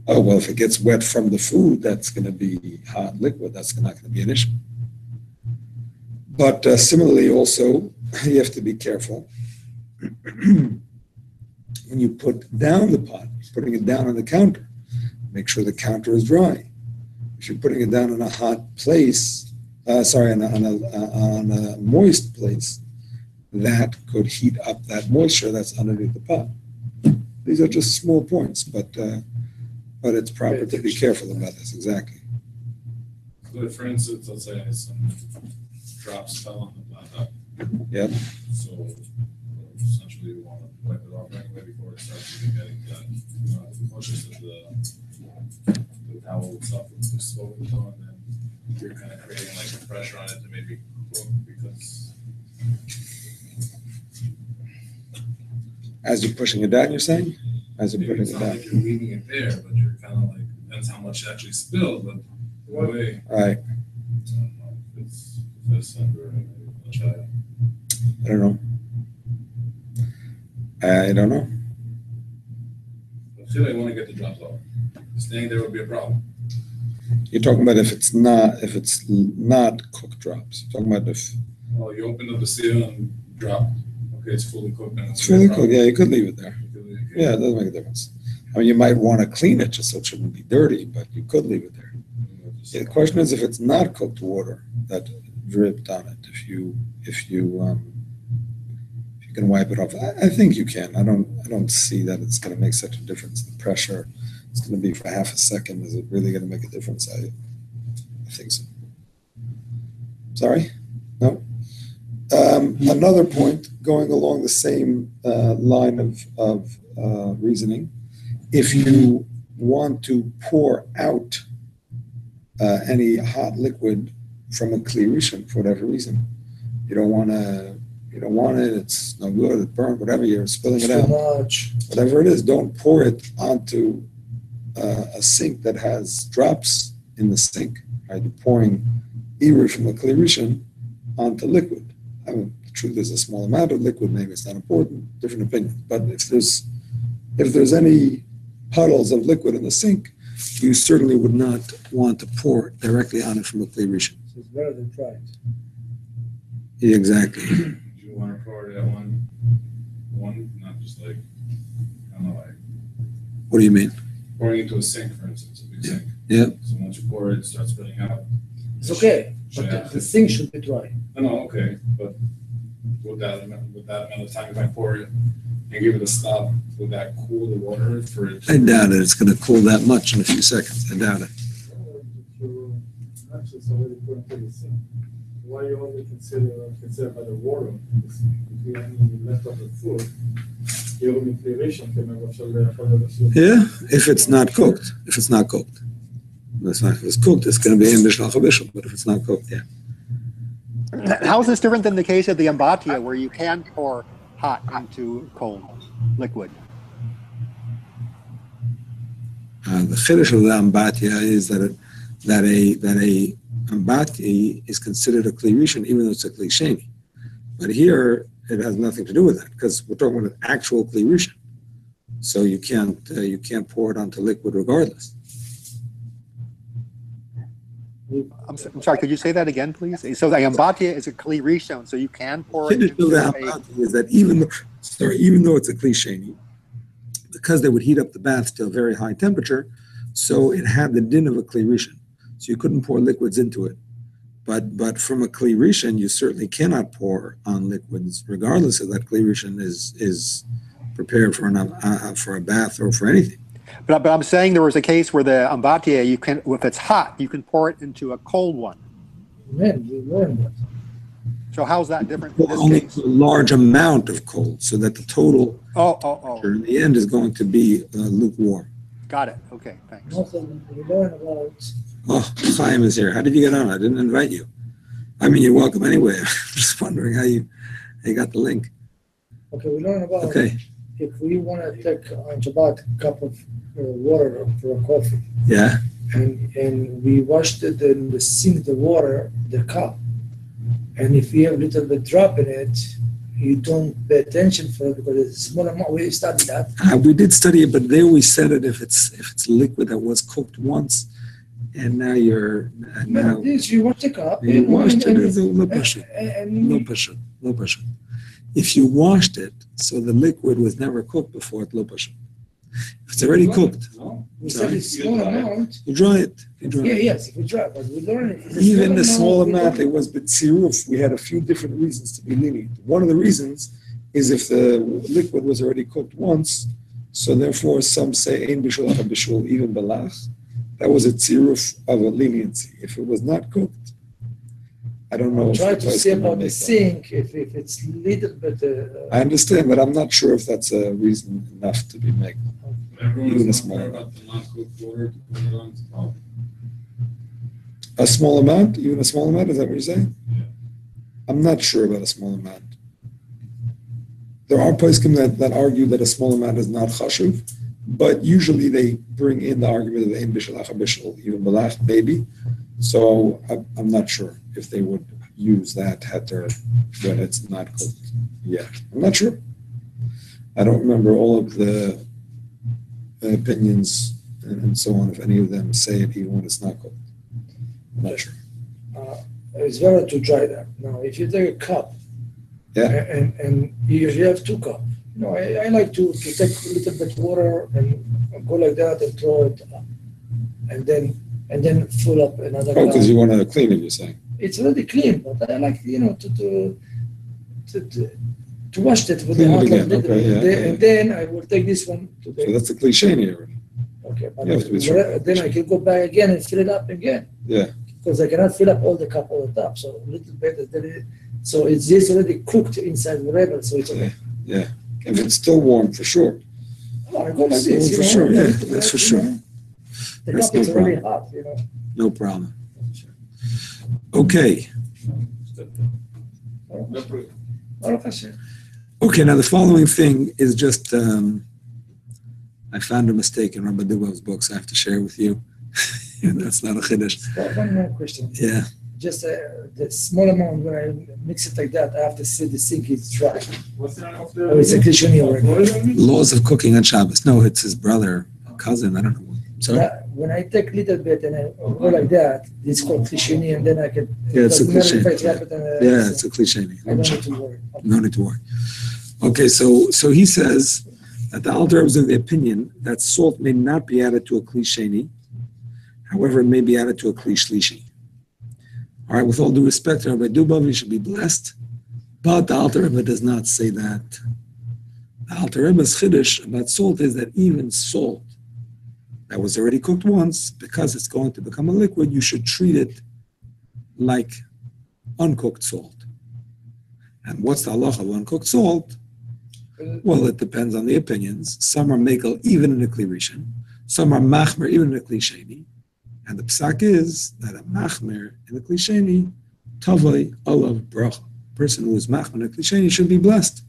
Oh, well, if it gets wet from the food, that's going to be hot liquid. That's not going to be an issue. But similarly, also, you have to be careful. When you put down the pot, you're putting it down on the counter. Make sure the counter is dry. If you're putting it down in a hot place, on a moist place, that could heat up that moisture that's underneath the pot. These are just small points, but it's proper to be careful about this, exactly. So for instance, let's say some drops fell on the pot. Yep. So essentially you want to wipe it off right away before it starts even getting done. You want to be cautious of the towel itself with the slow and then you're kind of creating like a pressure on it to maybe cook because As you're pushing it down, you're saying? As you're maybe putting it's it not down. like you're leaving it there, but you're kind of like, depends how much actually spilled, but the way, All right. I don't know if it's this under, I'll try it. I don't know. I don't know. I feel like I want to get the drops off. Staying there would be a problem. You're talking about if it's not cooked drops. You're talking about if Well, you open up the seal and drop. Okay, it's fully cooked. Now. it's fully cooked. Yeah, you could leave it there. You could leave it. Yeah, it doesn't make a difference. I mean, you might want to clean it just so it shouldn't be dirty, but you could leave it there. The question is if it's not cooked water, that dripped on it. If you can wipe it off, I think you can. I don't see that it's going to make such a difference. The pressure is going to be for half a second. Is it really going to make a difference? I think so. Sorry? No? Another point, going along the same line of reasoning, if you want to pour out any hot liquid from a kli rishon for whatever reason, you don't want it, it's no good, it burned, whatever, you're spilling it out. Whatever it is, don't pour it onto a sink that has drops in the sink. Right? You're pouring Eruv from the kli rishon onto liquid. I mean, the truth is a small amount of liquid, maybe it's not important, different opinion. But if there's any puddles of liquid in the sink, you certainly would not want to pour directly on it from a kli rishon. So it's better than try it. Yeah, exactly. Do you want to pour it at one, not just like, I don't know, like What do you mean? pouring into a sink, for instance, a big sink. Yeah. So once you pour it, it starts spitting out. It's okay, Should but I- the thing should be dry. No, okay, but with that amount of time, if I pour it and give it a stop, would that cool the water for it? I doubt it. It's going to cool that much in a few seconds. I doubt it. If you not just already put into the sink, why you only consider by the water in the sink? If you have any leftover food, you only clearation can have a Yeah, if it's not cooked. If it's not cooked. If it's cooked, it's going to be in Hilchos Bishul. But if it's not cooked, yeah. How is this different than the case of the ambatia, where you can pour hot into cold liquid? The chiddush of the ambatia is that a ambatia is considered a kli rishon, even though it's a kli sheni. But here it has nothing to do with that because we're talking about an actual kli rishon. So you can't pour it onto liquid regardless. I'm sorry, could you say that again, please? So the ambatia is a kli rishon, so you can pour it Chiddush into of the a... ambatia is that even though it's a kli sheni, because they would heat up the bath to a very high temperature, so it had the din of a kli rishon. So you couldn't pour liquids into it. But from a kli rishon, you certainly cannot pour on liquids, regardless of that kli rishon is prepared for a bath or for anything. But I'm saying there was a case where the ambatia, you can, if it's hot, you can pour it into a cold one. Man, we learned that. So how's that different in this Only case? a large amount of cold, so that the total Oh. in the end is going to be lukewarm. Got it. Okay, thanks. Also, we learn about Oh, Chaim is here. How did you get on? I didn't invite you. I mean, you're welcome anyway. I'm just wondering how you got the link. Okay, we learn about Okay. if we want to take on Shabbat a cup of water for a coffee, Yeah. and we washed it in the sink, the water, the cup, and if you have a little bit drop in it, you don't pay attention for it because it's a small amount. We studied that. We did study it, but there we said it if it's liquid that was cooked once, and now now This you wash the cup. you washed it. It's a and, no passion. If you washed it, so the liquid was never cooked before it lo pashan. If it's already cooked, No? we said it's small amount. you dry it. You dry Yeah, it. yes, if we dry, but we learn it. Even the small amount, it was b'tziruf. We had a few different reasons to be lenient. One of the reasons is if the liquid was already cooked once, so therefore some say ein bishul acha bishul, even balach. That was a tziruf of a leniency. If it was not cooked, I don't know. Try if to the see price can about the make that. sink if it's little bit. I understand, but I'm not sure if that's a reason enough to be made. Even a Everyone's small more amount. about the non-cooked water to put it on top. A small amount, even a small amount, is that what you're saying? Yeah. I'm not sure about a small amount. There are poskim that argue that a small amount is not chashuv, but usually they bring in the argument of the ein bishul acha bishul, even balach, maybe. So I'm not sure if they would use that heter when it's not cooked yet. I'm not sure. I don't remember all of the opinions and so on, if any of them say it even when it's not cooked. I'm not sure. It's better to dry that. Now, if you take a cup, Yeah. and you usually have 2 cups. I like to take a little bit water and go like that and throw it up, and then fill up another Oh, cup. because you want to clean it, you're saying. it's already clean, but I like to wash it with the Clean it hot again, water, okay, yeah, and then I will take this one So today. that's the cliche here. Okay, but You have to be sure. then I can go back again and fill it up again. Yeah. Because I cannot fill up all the cup all the time. So a little bit. So it's just already cooked inside whatever. So it's okay. Yeah. If it's still warm, for sure. Oh, I go like this. For sure, yeah, that's for sure. The That's cup is no already hot. No problem. Okay. Okay, now the following thing is just, I found a mistake in Rabbi Dubov's books I have to share with you. And that's not a chiddush. One more question. Yeah. Just the small amount, when I mix it like that, I have to see the sink is dry. What's the name of Oh, it's a Krishoni already. Laws of cooking on Shabbos. No, it's his brother, cousin, I don't know. Sorry? When I take a little bit and I go like that, it's called Krishoni, and then I can. Yeah, it's a cliche. Yeah, it's so a cliche. I don't need to worry. No need to worry. Okay, so he says that the Alter Rebbe is of the opinion that salt may not be added to a kli sheni, however, it may be added to a kli shlishi. All right, with all due respect to Rabbi Dubov, he should be blessed, but the Alter Rebbe does not say that. The Alter Rebbe's chiddush about salt is that even salt that was already cooked once, because it's going to become a liquid, you should treat it like uncooked salt. And what's the halacha of uncooked salt? Well, it depends on the opinions. Some are mekel even in a kli rishon. Some are machmer even in a kli sheni. And the psak is that a machmer in a kli sheni, tavai olav bracha. Person who is machmer in a kli sheni should be blessed.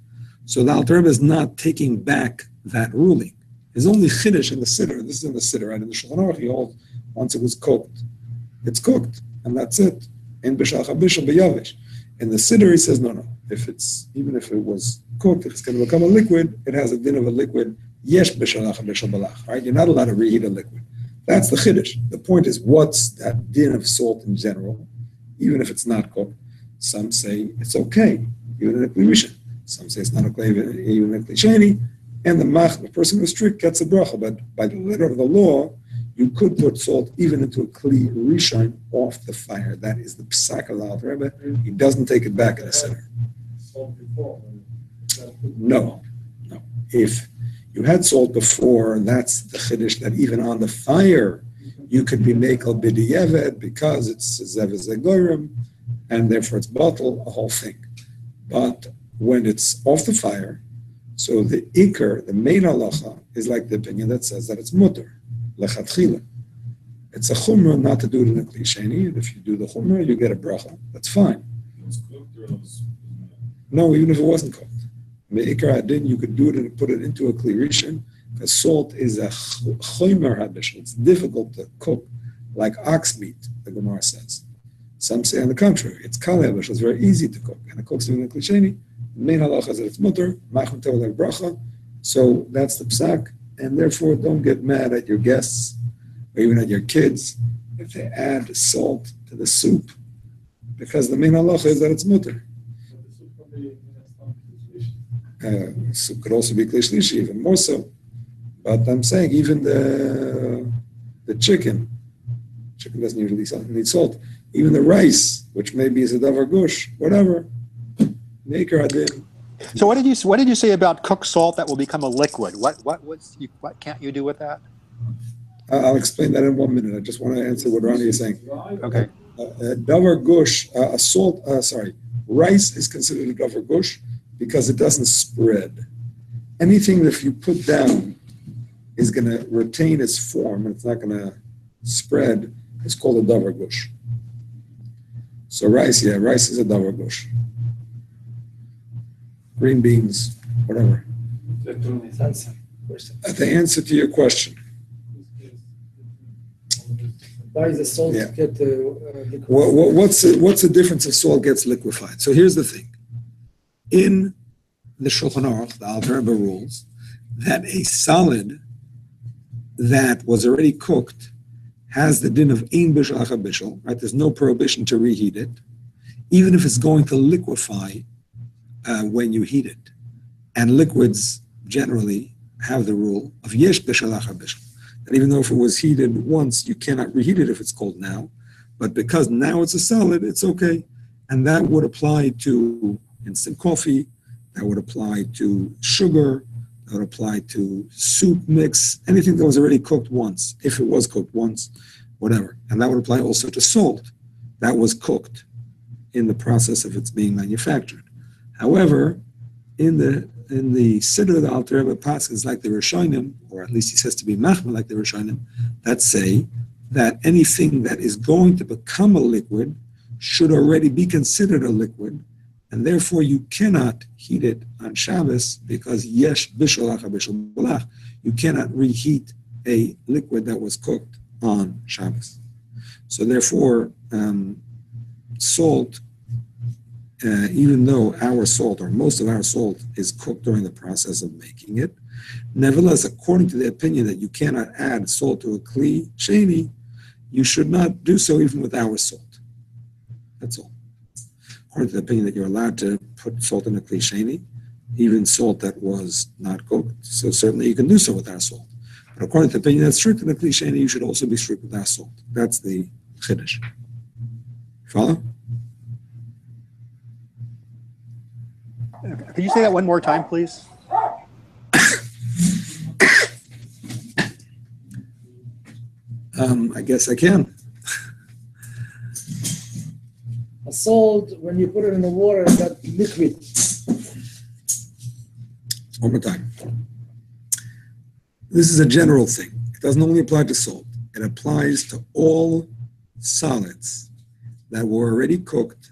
So the Alter Rebbe is not taking back that ruling. There's only chiddush in the siddur. This is in the siddur, right? In the Shulchan Aruch, he holds once it was cooked, it's cooked, and that's it. In Hilchos Bishul b'yavish. In the siddur, he says no. Even if it was cooked, if it's going to become a liquid, it has a din of a liquid. Yesh b'shalach b'shal balach. Right? You're not allowed to reheat a liquid. That's the chiddush. The point is, what's that din of salt in general, even if it's not cooked? Some say it's okay, even in a kli rishon. Some say it's not okay, even in a kli sheni. And the person who's strict gets a bracha. But by the letter of the law, you could put salt even into a kli rishon off the fire. That is the psak of the Alter Rebbe. He doesn't take it back in a center. No. If you had salt before, that's the chiddush that even on the fire, you could be mekel b'di'evet because it's zev zegorim, and therefore it's bottle, a whole thing. But when it's off the fire, so the ikar, the main halacha, is like the opinion that says that it's mutter, lechatchila. It's a chumrah not to do it in a kli sheni, and if you do the chumrah, you get a bracha. That's fine. It was cooked or it was... No, even if it wasn't cooked. Me'ikar hadin, you could do it and put it into a kli rishon, because salt is a chomer habishal. It's difficult to cook like ox meat, the Gemara says. Some say on the contrary, it's kal habishal. It's very easy to cook, and it cooks even in kli sheni. The main halacha is that it's mutter, machon tevel bracha. So that's the psak, and therefore don't get mad at your guests or even at your kids if they add salt to the soup, because the main halacha is that it's mutter. Soup could also be kli shlishi, even more so. But I'm saying even the chicken doesn't usually need salt. Even the rice, which maybe is a davar gush, whatever. So what did you say about cooked salt that will become a liquid? What can't you do with that? I'll explain that in 1 minute. I just want to answer what Ronnie is saying. Okay. Davar gush, rice is considered a davar gush because it doesn't spread. Anything that if you put down is going to retain its form and it's not going to spread, it's called a davar gush. So rice is a davar gush. Green beans, whatever. The answer to your question. Why is the salt get liquefied? What's the difference if salt gets liquefied? So here's the thing. In the Shulchan Aruch, the Alter Rebbe rules that a solid that was already cooked has the din of ein bishul achar bishul, right? There's no prohibition to reheat it, even if it's going to liquefy when you heat it. And liquids generally have the rule of yesh bishul achar bishul. That even though if it was heated once, you cannot reheat it if it's cold now. But because now it's a solid, it's okay. And that would apply to instant coffee, that would apply to sugar, that would apply to soup mix, anything that was already cooked once, if it was cooked once, whatever. And that would apply also to salt that was cooked in the process of its being manufactured. However, in the Siddur, the Alter Rebbe passes like the Rishonim, or at least he says to be machmir like the Rishonim, that say that anything that is going to become a liquid should already be considered a liquid, and therefore you cannot heat it on Shabbos because yesh bishul acha bishul balach. You cannot reheat a liquid that was cooked on Shabbos. So therefore, salt, even though our salt or most of our salt is cooked during the process of making it, nevertheless, according to the opinion that you cannot add salt to a kli sheni, you should not do so even with our salt. That's all. According to the opinion that you're allowed to put salt in a kli sheni, even salt that was not cooked, so certainly you can do so with our salt. But according to the opinion that's strict in a kli sheni, you should also be strict with our salt. That's the chiddush. Follow? Could you say that one more time, please? I guess I can. A salt, when you put it in the water, it's got liquid. One more time. This is a general thing. It doesn't only apply to salt. It applies to all solids that were already cooked,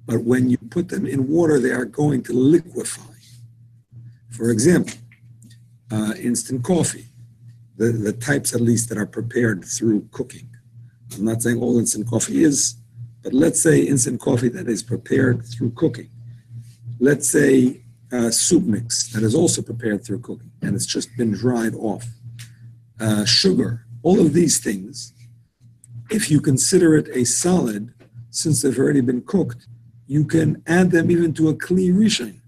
but when you put them in water, they are going to liquefy. For example, instant coffee, the types at least that are prepared through cooking. I'm not saying all instant coffee is, but let's say instant coffee that is prepared through cooking. Let's say soup mix that is also prepared through cooking and it's just been dried off. Sugar, all of these things, if you consider it a solid, since they've already been cooked, you can add them even to a kli rishon.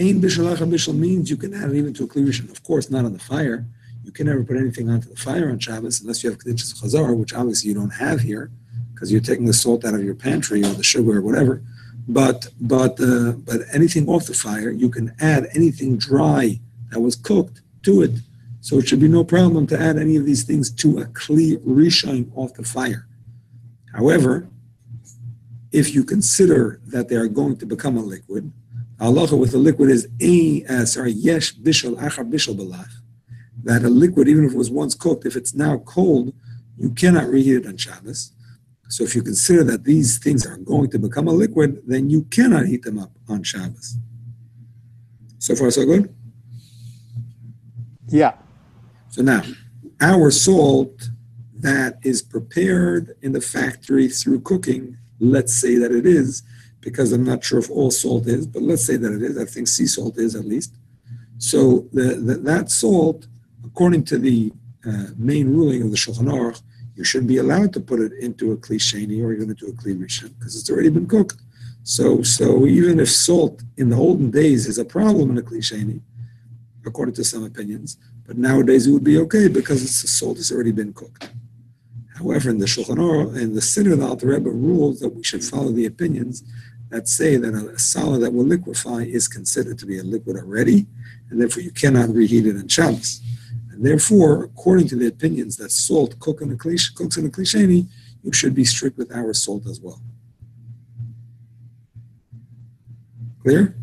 Ein bishul acha bishul means you can add it even to a kli rishon. Of course, not on the fire. You can never put anything onto the fire on Shabbos unless you have kedushes chazar, which obviously you don't have here because you're taking the salt out of your pantry or the sugar or whatever. But anything off the fire, you can add anything dry that was cooked to it. So it should be no problem to add any of these things to a kli rishon off the fire. However, if you consider that they are going to become a liquid, halacha with a liquid is yesh bishul achar bishul balach. That a liquid, even if it was once cooked, if it's now cold, you cannot reheat it on Shabbos. So if you consider that these things are going to become a liquid, then you cannot heat them up on Shabbos. So far, so good? Yeah. So now, our salt that is prepared in the factory through cooking, let's say that it is, because I'm not sure if all salt is, but let's say that it is. I think sea salt is at least. So that salt, according to the main ruling of the Shulchan Aruch, you shouldn't be allowed to put it into a kli sheni or even into a kli rishon because it's already been cooked. So even if salt in the olden days is a problem in a kli sheni, according to some opinions, but nowadays it would be okay because the salt has already been cooked. However, in the Shulchan Aruch, in the Siddur, the Alter Rebbe rules that we should follow the opinions that say that a solid that will liquefy is considered to be a liquid already, and therefore you cannot reheat it on Shabbos. And therefore, according to the opinions that salt cooks in a kli sheni, you should be strict with our salt as well. Clear?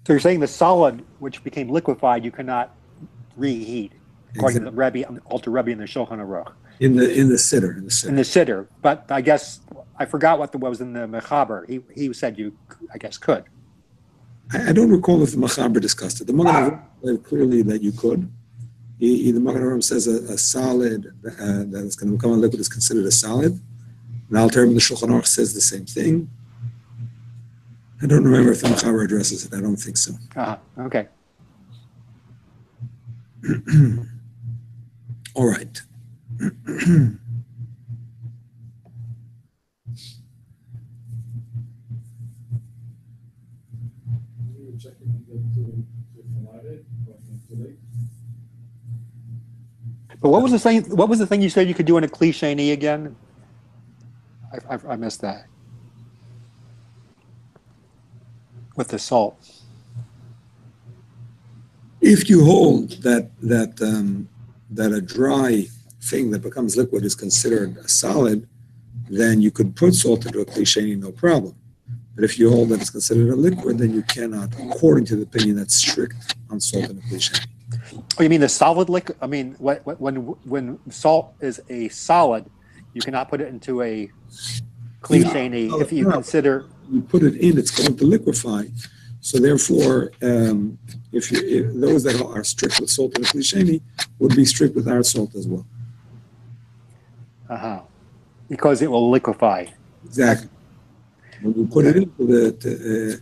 So you're saying the solid, which became liquefied, you cannot reheat, according to the Rebbe, Alter Rebbe in the Shulchan Aruch. In the Siddur. In the Siddur. But I guess, I forgot what was in the Mechaber. He said you, I guess, could. I don't recall if the Mechaber discussed it. The Magen Avraham said clearly that you could. The Magen Avraham says a solid that is going to become a liquid is considered a solid. And Alter Rebbe in the Shulchan Aruch says the same thing. I don't remember if the Mechaber addresses it. I don't think so. Okay. All right. But what was the thing? What was the thing you said you could do in a cliché again? I missed that. With the salt. If you hold that a dry thing that becomes liquid is considered a solid, then you could put salt into a cliché, no problem. But if you hold that it's considered a liquid, then you cannot, according to the opinion that's strict on salt in a cliché. Oh, you mean the solid liquid? I mean, when salt is a solid, you cannot put it into a cliché if you consider. You put it in, it's going to liquefy. So therefore, if those that are strict with salt in a cliché would be strict with our salt as well. Because it will liquefy. Exactly. When you put it into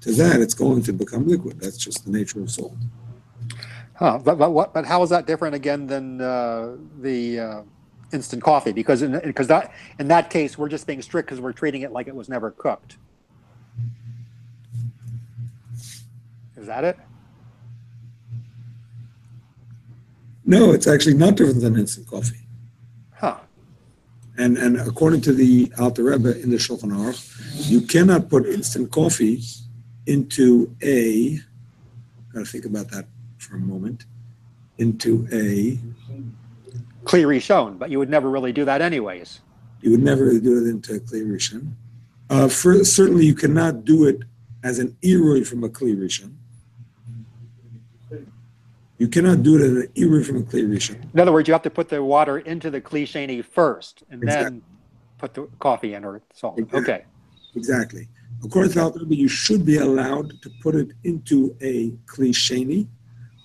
to that, it's going to become liquid. That's just the nature of salt. But how is that different again than the instant coffee? Because in that case, we're just being strict because we're treating it like it was never cooked. Is that it? No, it's actually not different than instant coffee. And according to the Alter Rebbe in the Shulchan Aruch, you cannot put instant coffee into a, gotta think about that for a moment, into a Kli Rishon, but you would never really do that anyways. You would never do it into a Kli Rishon. Certainly you cannot do it as an irui from a Kli Rishon. You cannot do it as an irui from a Kli Rishon. In other words, you have to put the water into the Kli Sheni first, and Exactly. then put the coffee in or salt. Exactly. Okay. Exactly. According to Alter Rebbe, you should be allowed to put it into a Kli Sheni.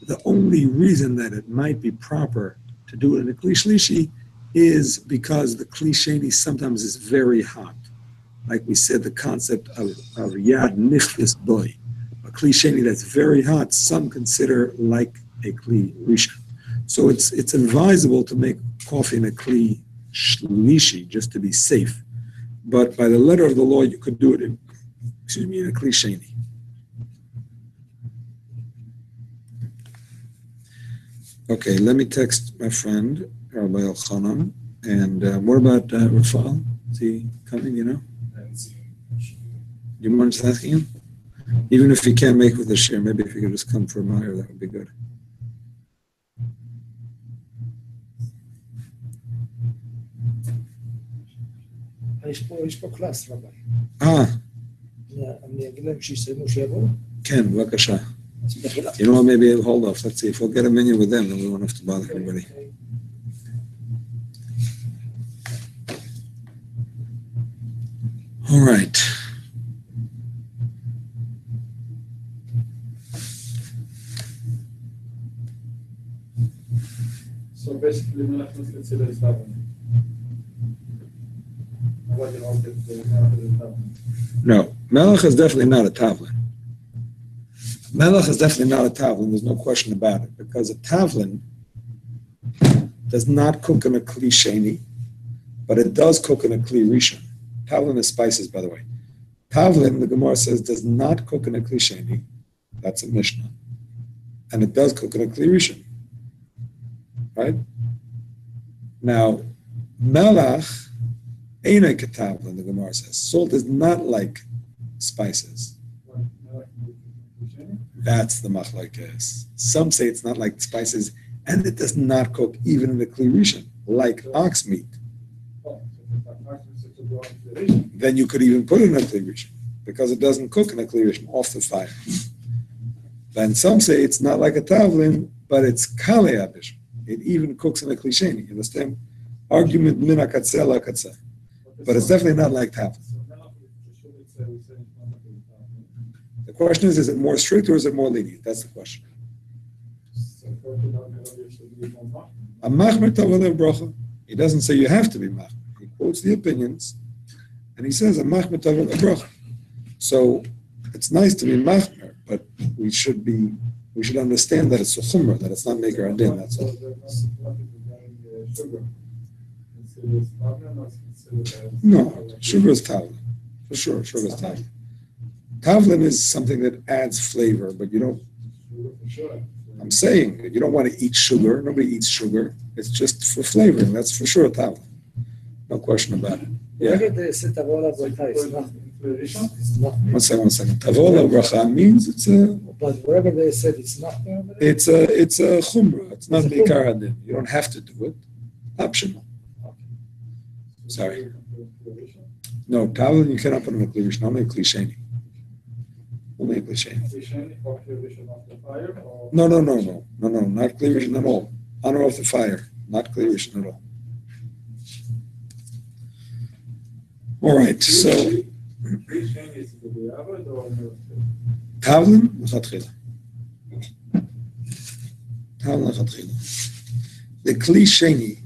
The only reason that it might be proper to do it in a Kli Shlishi is because the Kli Sheni sometimes is very hot. Like we said, the concept of Yad Nichlis Boy. A Kli Sheni that's very hot, some consider like a Kli Rishon. So it's advisable to make coffee in a Kli Shlishi just to be safe. But by the letter of the law, you could do it in a Kli Sheni. Okay, let me text my friend, Rabbi Elchanan. And what about Rafal? Is he coming, you know? I haven't seen him. Do you mind just asking him? Even if he can't make with the share, maybe if he could just come for a Meyer, that would be good. יש פה קלאס, רבי. אני אגיד להם שיסיימו שיבואו. כן, בבקשה. אז מחילה. You know what, maybe hold off. Let's see. If we'll get a menu with them, then we won't have to bother anybody. All right. So basically, Melech is considered stubborn. No, Melech is definitely not a tavlin. Melech is definitely not a tavlin. There's no question about it, because a tavlin does not cook in a kli sheni, but it does cook in a kli rishon. Tavlin is spices, by the way. Tavlin, the Gemara says, does not cook in a kli sheni. That's a Mishnah, and it does cook in a kli rishon. Right? Now, Melech ain't a tavlin, the Gemara says. Salt is not like spices. That's the machlokes. Some say it's not like spices, and it does not cook even in the kli rishon, like ox meat. Then you could even put it in a kli rishon, because it doesn't cook in a kli rishon off the fire. Then some say it's not like a tavlin, but it's kalei abish. It even cooks in a kli sheni. You understand? Argument min hakatzeh la katzeh. But it's definitely not like tavlin. The question is it more strict or is it more lenient? That's the question. A machmer tavalev bracha. He doesn't say you have to be machmer. He quotes the opinions, and he says a machmer tavalev bracha. So it's nice to be machmer, but we should understand that it's a chumrah, that it's not maker adin. That's all. No, sugar is tavlin. For sure, sugar is tavlin. Tavlin is something that adds flavor, but you don't. I'm saying you don't want to eat sugar. Nobody eats sugar. It's just for flavoring. That's for sure tavlin. No question about it. Whenever they say tavola bracha, it's nothing. It's nothing. One second. Tavola bracha means it's a. But wherever they said it's nothing over there, It's a chumrah. It's not bikar hadin. You don't have to do it. Optional. Sorry. No, tavlin you cannot put in a kli rishon. Only a kli sheni. Only a kli sheni. No. Not kli rishon at all. On or off the fire. Not kli rishon at all. All right. So tavlin l'chatchila. Tavlin l'chatchila. The kli sheni,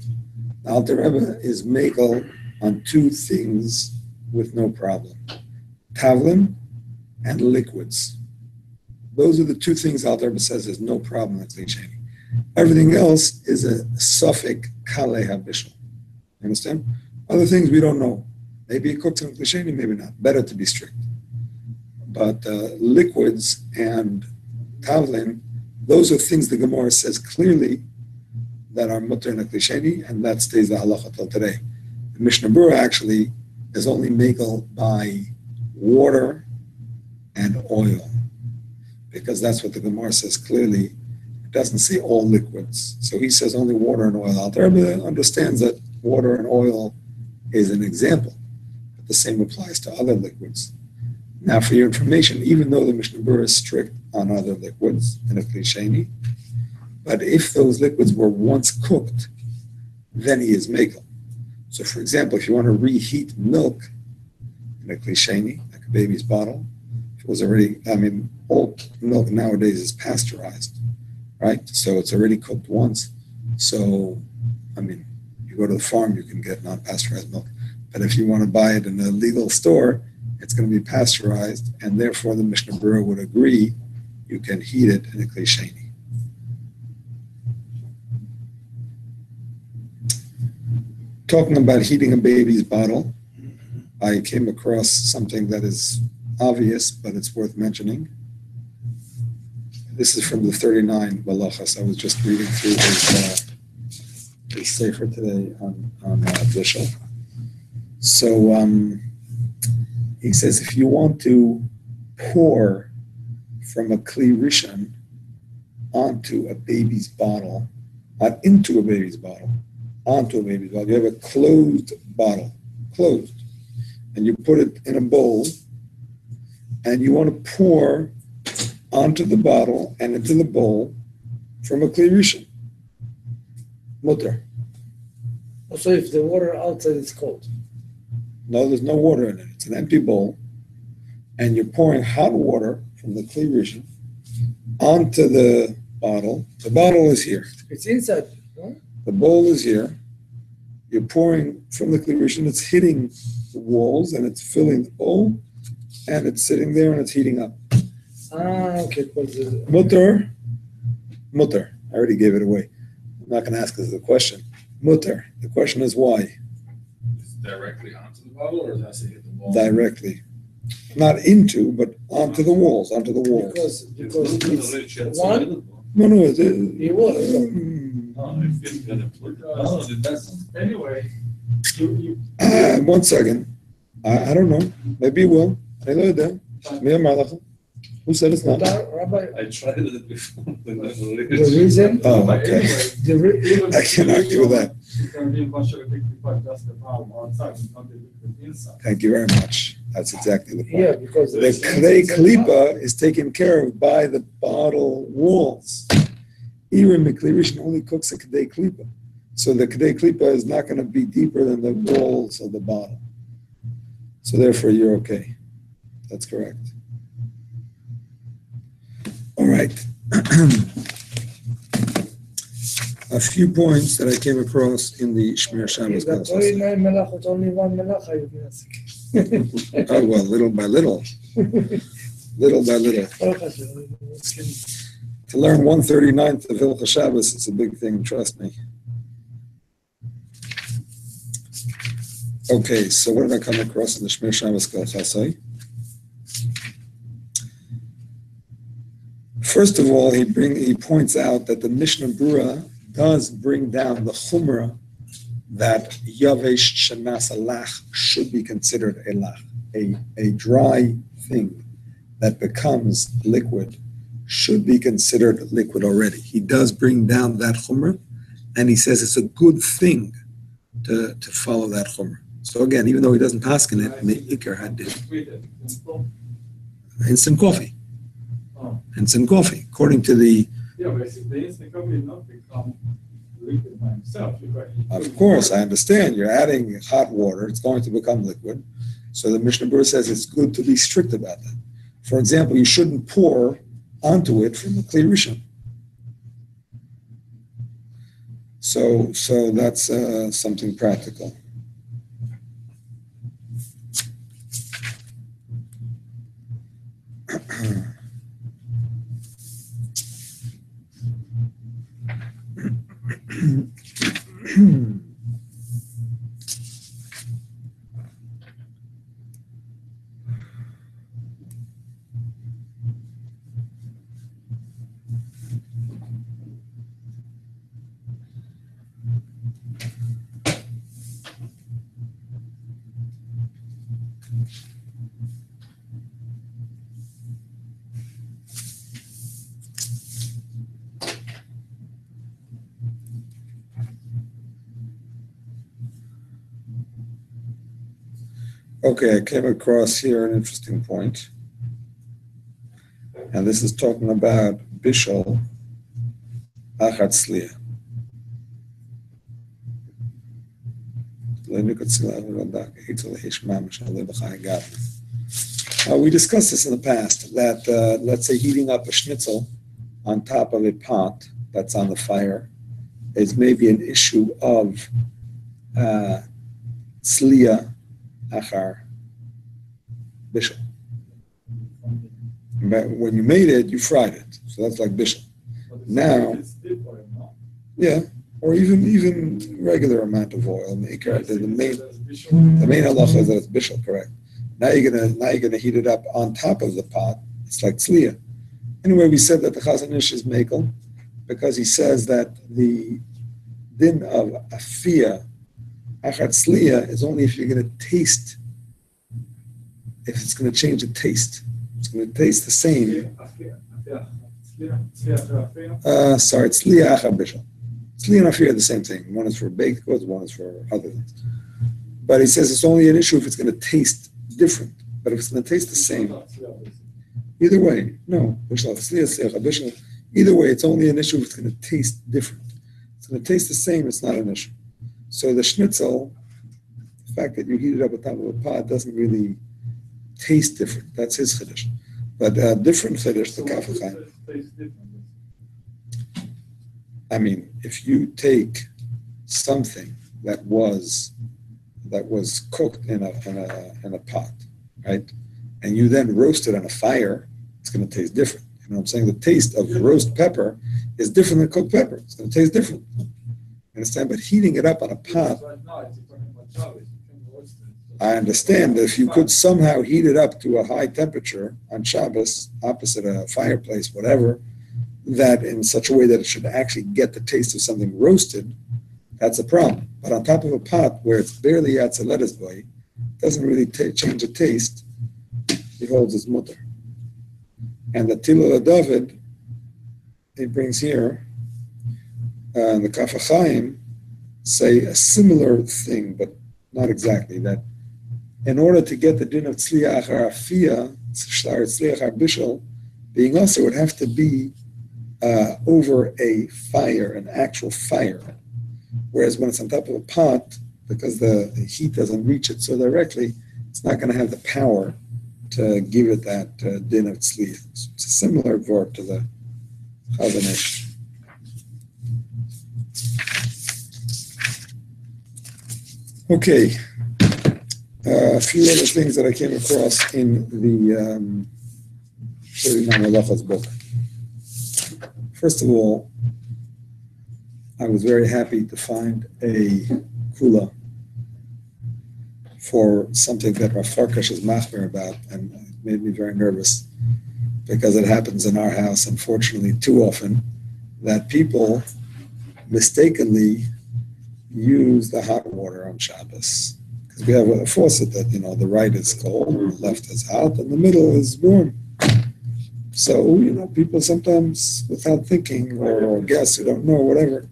the Alter Rebbe is megal on two things with no problem: tavlin and liquids. Those are the two things Alter Rebbe says there's no problem with kli sheni. Everything else is a suffix kalei habishul. Understand? Other things we don't know. Maybe it cooks in kli sheni, maybe not. Better to be strict. But liquids and tavlin, those are things the Gemara says clearly that are mutter in a kli sheni, and that stays the halacha till today. The Mishnah Berurah actually is only megal by water and oil, because that's what the Gemara says clearly. It doesn't say all liquids. So he says only water and oil. Alter Rebbe understands that water and oil is an example, but the same applies to other liquids. Now, for your information, even though the Mishnah Berurah is strict on other liquids in a kli sheni, but if those liquids were once cooked, then he is megal. So, for example, if you want to reheat milk in a kli sheni, like a baby's bottle, if it was already, all milk nowadays is pasteurized, right? So it's already cooked once. So, you go to the farm, you can get non-pasteurized milk. But if you want to buy it in a legal store, it's going to be pasteurized, and therefore the Mishnah Berurah would agree you can heat it in a kli sheni. Talking about heating a baby's bottle, I came across something that is obvious, but it's worth mentioning. This is from the 39 Malachas. I was just reading through his sefer today on Bishul. So he says if you want to pour from a kli rishon onto a baby's bottle, not into a baby's bottle, onto a baby's bottle. You have a closed bottle, and you put it in a bowl, and you want to pour onto the bottle and into the bowl from a kli rishon. Mutter. Also, if the water outside is cold. No, there's no water in it. It's an empty bowl, and you're pouring hot water from the kli rishon onto the bottle. The bottle is here. It's inside. Huh? The bowl is here. You're pouring from the kli rishon. It's hitting the walls, and it's filling the bowl, and it's sitting there, and it's heating up. Okay. Mutter. I already gave it away. I'm not going to ask this as a question. Mutter. The question is why? Is it directly onto the bottle, or does it hit the wall? Directly. Not into, but onto the walls. Because it's one. No. The water. Anyway, One second. I don't know. Maybe it will. I know that. Who said it's not? Rabbi, I tried it before. the reason. Oh, okay. I can't argue with that. It's going to be much of a big part just the palm outside, not the liquid inside. Thank you very much. That's exactly the point. Yeah, because The clay klipa is taken care of by the bottle walls. Even the kli rishon only cooks a kedei klipa. So the kedei klipa is not going to be deeper than the walls of the bottle. So therefore, you're okay. That's correct. All right. A few points that I came across in the Shmir Shabbos got class. 39 melachot, only one melacha you can ask. Oh, well, little by little. Little by little. To learn 139th of Hilchos Shabbos, it's a big thing, trust me. Okay, so what did I come across in the Shmir Shabbos class? First of all, he points out that the Mishnah Berurah does bring down the chumrah that yavesh shenas alach should be considered a lach, a dry thing that becomes liquid should be considered liquid already. He does bring down that chumrah, and he says it's a good thing to follow that chumrah. So again, even though he doesn't paskin it, me'ikar hadid. Instant coffee. Oh. Instant coffee, according to the. Yeah, basically, the instant coffee will not become liquid by himself. Of course, I understand. You're adding hot water; it's going to become liquid. So the Mishnah Berurah says it's good to be strict about that. For example, you shouldn't pour onto it from a Kli Rishon. So that's something practical. Okay, I came across here an interesting point. And this is talking about Bishul Achat Sliya. We discussed this in the past, that let's say heating up a schnitzel on top of a pot that's on the fire is maybe an issue of Sliya Achar Bishul. But when you made it, you fried it. So that's like Bishul. Now, yeah, or even regular amount of oil. The main halacha is that it's Bishul, correct. Now you're gonna heat it up on top of the pot. It's like tzliya. Anyway, we said that the Chazon Ish is mekel because he says that the din of afiyah achat tzliya is only if you're going to taste, if it's going to change the taste. It's going to taste the same. Sorry, tzliya achat bishul. Tzliya and afiyah are the same thing. One is for baked goods, one is for other things. But he says it's only an issue if it's going to taste different. But if it's going to taste the same, either way, no. Either way, it's only an issue if it's going to taste different. It's going to taste the same, it's not an issue. So the schnitzel, the fact that you heat it up on top of a pot doesn't really taste different. That's his chiddush. But different chiddush, the kaf chaim. I mean, if you take something that was cooked in a pot, right, and you then roast it on a fire, it's going to taste different. You know what I'm saying? The taste of roast pepper is different than cooked pepper. It's going to taste different. Understand? But heating it up on a pot, I understand that if you could somehow heat it up to a high temperature on Shabbos, opposite a fireplace, whatever, that in such a way that it should actually get the taste of something roasted, that's a problem. But on top of a pot where it's barely yatzeledes boy, doesn't really change the taste, he holds his mutter. And the Tilul David, he brings here, the Kaf HaChaim say a similar thing, but not exactly, that in order to get the din of Tzliya Achar Afiyah, Tzliya Achar Bishul, being also, it would have to be over a fire, an actual fire. Whereas when it's on top of a pot, because the heat doesn't reach it so directly, it's not going to have the power to give it that din of tzliya. It's a similar word to the Chazon Ish. Okay, a few other things that I came across in the 39 Halachos book. First of all, I was very happy to find a kula for something that Rav Farkash is machmer about, and it made me very nervous. because it happens in our house, unfortunately, too often, that people mistakenly use the hot water on Shabbos. Because we have a faucet that, the right is cold, and the left is hot, and the middle is warm. So, people sometimes, without thinking, or guess who don't know, whatever,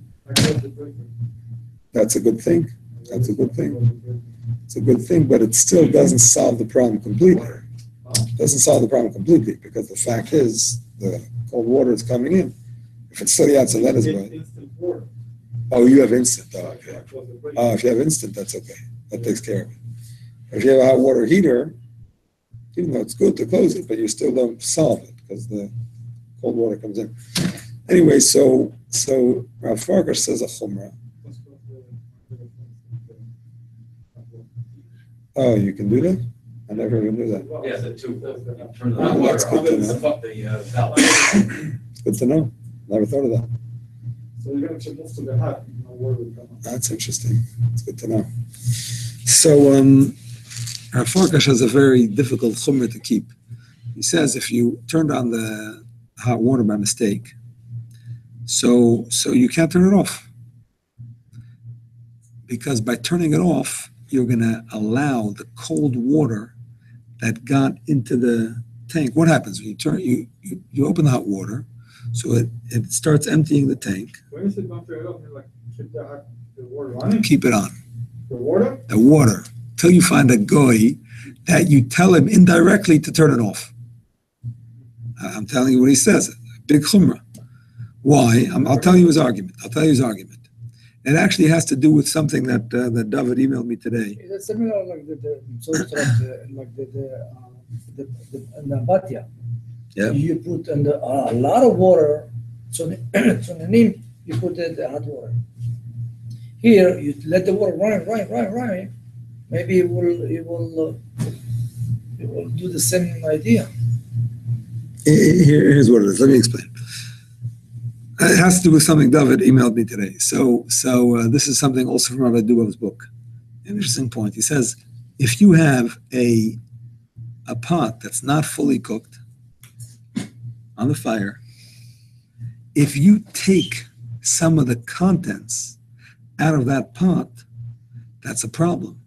that's a good thing. That's a good thing. It's a good thing, but it still doesn't solve the problem completely. It doesn't solve the problem completely, because the fact is, the cold water is coming in. If it's still outside, let us go. Oh, you have instant. Oh, okay. Oh, if you have instant, that's okay. That takes care of it. If you have a hot water heater, even though it's good to close it, but you still don't solve it because the cold water comes in. Anyway, so Rav Farkas says a chumrah. Oh, you can do that? I never even knew that. Yeah, the two. Turn the Oh, water that's good to know. the valve. It's good to know. Never thought of that. So you're going to move to the hot, where will come up. That's interesting. It's good to know. So, Rav Farkas has a very difficult chumrah to keep. He says if you turned on the hot water by mistake, so you can't turn it off. Because by turning it off, you're going to allow the cold water that got into the tank. What happens when you open the hot water, so it starts emptying the tank. When is it going to turn it off? Like keep the water running? Keep it on. The water? The water, till you find a goy that you tell him indirectly to turn it off. I'm telling you what he says. Big chumrah. Why? I'll tell you his argument. It actually has to do with something that David emailed me today. It's similar like the batya. Yeah. You put in a lot of water, so the name you put the hot water. Here you let the water run. Maybe it will do the same idea. Here's what it is. Let me explain. It has to do with something David emailed me today. So this is something also from Rabbi Dubov's book. Interesting point. He says, if you have a pot that's not fully cooked on the fire, if you take some of the contents out of that pot, that's a problem.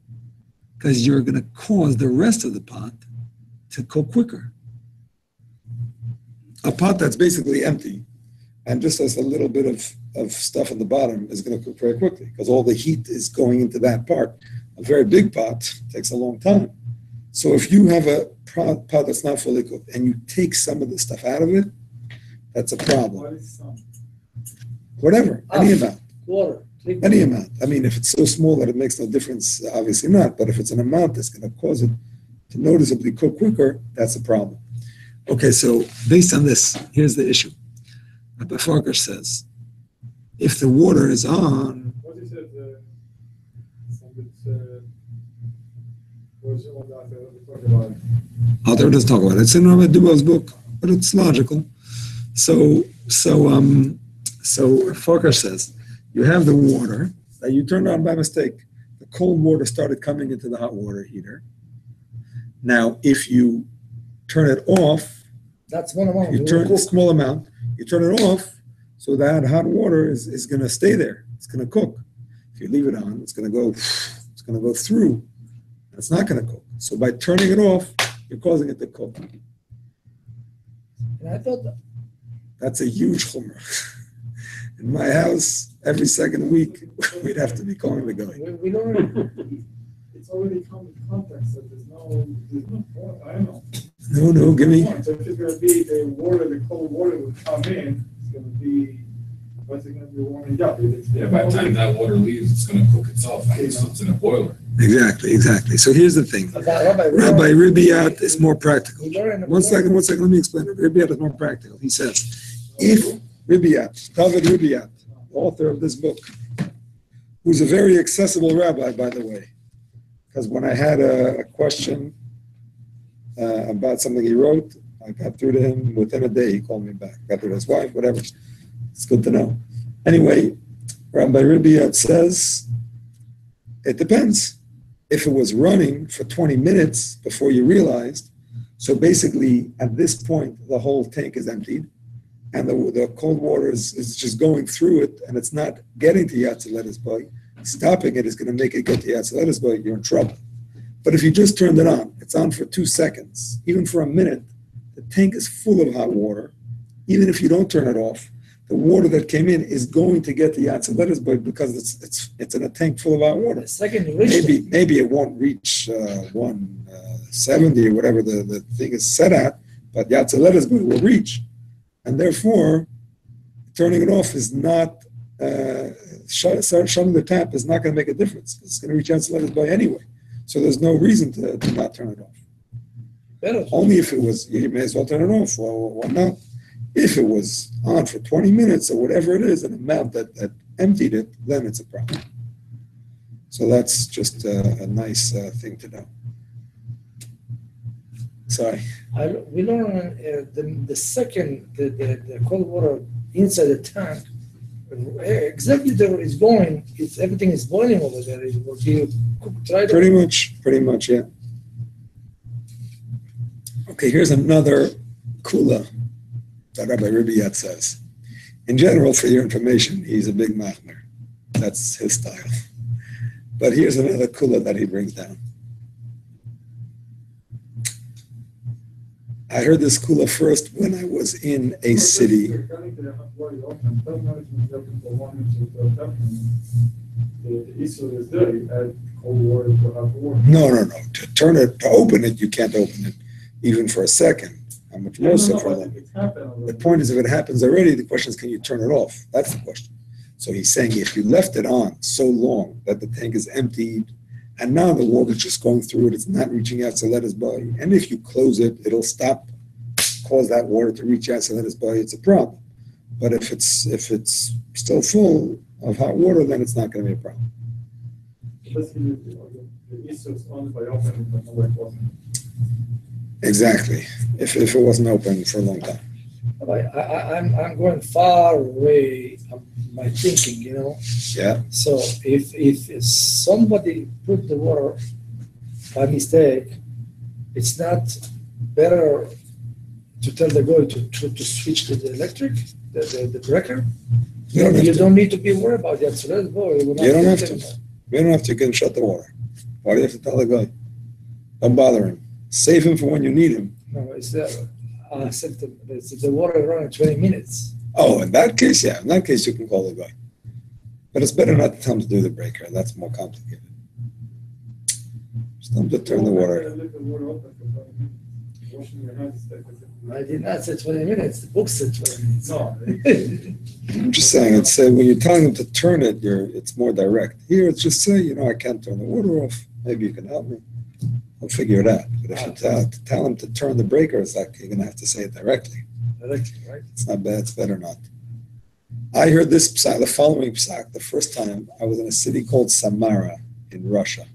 Because you're going to cause the rest of the pot to cook quicker. A pot that's basically empty and just has a little bit of stuff at the bottom is going to cook very quickly because all the heat is going into that part. A very big pot takes a long time. So if you have a pot that's not fully cooked and you take some of the stuff out of it, that's a problem. What is some? Whatever, any amount. Water. Any amount. I mean, if it's so small that it makes no difference, obviously not. But if it's an amount that's going to cause it to noticeably cook quicker, that's a problem. Okay, so based on this, here's the issue. Rabbi Farkas says, if the water is on, What is it? What's all that we talk about? Alter doesn't talk about it. It's in Rabbi Dubov's book, but it's logical. So Farkas says, you have the water that you turned on by mistake. The cold water started coming into the hot water heater. Now, if you turn it off, That's one amount. you turn a small amount, you turn it off, so that hot water is going to stay there. It's going to cook. If you leave it on, it's going to go through. It's not going to cook. So by turning it off, you're causing it to cook. And I thought That's a huge chumrah. In my house, every second week, we'd have to be calling the guy. we don't. It's already come in context, so there's no point. I don't know. No, give me. So if it's going to be the cold water will come in, it's going to be, what's it going to be warming up? Yeah, by the time that water leaves, it's going to cook itself. It's in a boiler. Exactly. So here's the thing. Rabbi Ribiat is more practical. One second, let me explain it. Ribiat is more practical. He says, if Ribiat, David Ribiat, author of this book, who's a very accessible rabbi, by the way, because when I had a question about something he wrote, I got through to him within a day. He called me back. Got through to his wife, whatever. It's good to know. Anyway, Rabbi Ribiat says, it depends. If it was running for 20 minutes before you realized, So basically, at this point, the whole tank is emptied, and the cold water is just going through it, and it's not getting to Yatzalet's boy. Stopping it is going to make it get to Yatzalet's boy. You're in trouble. But if you just turned it on, it's on for 2 seconds, even for a minute, the tank is full of hot water. Even if you don't turn it off, the water that came in is going to get to Yatzalet's boy because it's in a tank full of hot water. The second you reach Maybe it won't reach 170 or whatever the thing is set at, but Yatzalet's boy will reach. And therefore, turning it off is not, shutting the tap is not going to make a difference. It's going to reach Yatzalet's boy anyway. So there's no reason to not turn it off. better. Only if it was, you may as well turn it off. Well, why not? If it was on for 20 minutes or whatever it is, an amount that emptied it, then it's a problem. So that's just a nice thing to know. Sorry. We learn the second the cold water inside the tank, exactly there is going. It's everything is boiling over there. It will be cooked right. Pretty much, yeah. Okay, here's another kula that Rabbi Ribiyat says. In general, for your information, he's a big machmer. That's his style. But here's another kula that he brings down. I heard this kula first when I was in a city. No. To open it, you can't open it even for a second. How much more so for them? The point is, if it happens already, the question is, can you turn it off? That's the question. So he's saying if you left it on so long that the tank is emptied, and now the water's just going through it, it's not reaching out to let us by. And if you close it, it'll cause that water to reach out to let us by. It's a problem. But if it's still full of hot water, then it's not going to be a problem. Exactly. If it wasn't open for a long time. I'm going far away of my thinking, Yeah. So if somebody put the water by mistake, it's not better to tell the guy to switch to the electric, the breaker. You don't need to be worried about that. So let's go. You don't have to. You don't have to. You can shut the water. Why do you have to tell the guy? Don't bother him. Save him for when you need him. No, it's the water running 20 minutes. Oh, in that case, yeah. In that case, you can call the guy. But it's better not to tell him to do the breaker. That's more complicated. Just tell him to turn the water. I did not say 20 minutes. The book said 20 minutes. No. I'm just saying, it's when you're telling him to turn it, it's more direct. Here, it's just say, I can't turn the water off. Maybe you can help me. I'll figure it out. But if you tell him to turn the breaker, it's like you're going to have to say it directly. Directly, right? It's not bad. It's better not. I heard this psak, the following psak, the first time I was in a city called Samara in Russia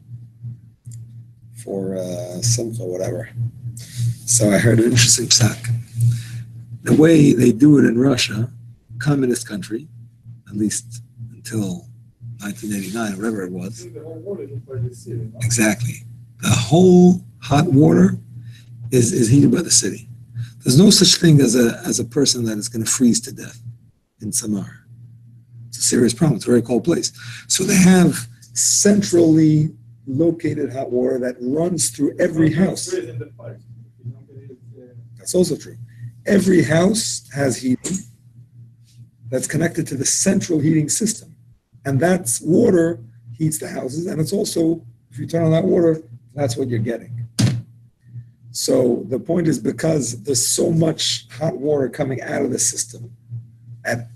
for Simcha, whatever. So I heard an interesting psak. The way they do it in Russia, communist country, at least until 1989, or whatever it was. Exactly. The whole hot water is heated by the city. There's no such thing as a person that is going to freeze to death in Samara. It's a serious problem. It's a very cold place. So they have centrally located hot water that runs through every house. That's also true. Every house has heating that's connected to the central heating system. And that water heats the houses. And it's also, if you turn on that water, that's what you're getting. So the point is, because there's so much hot water coming out of the system, at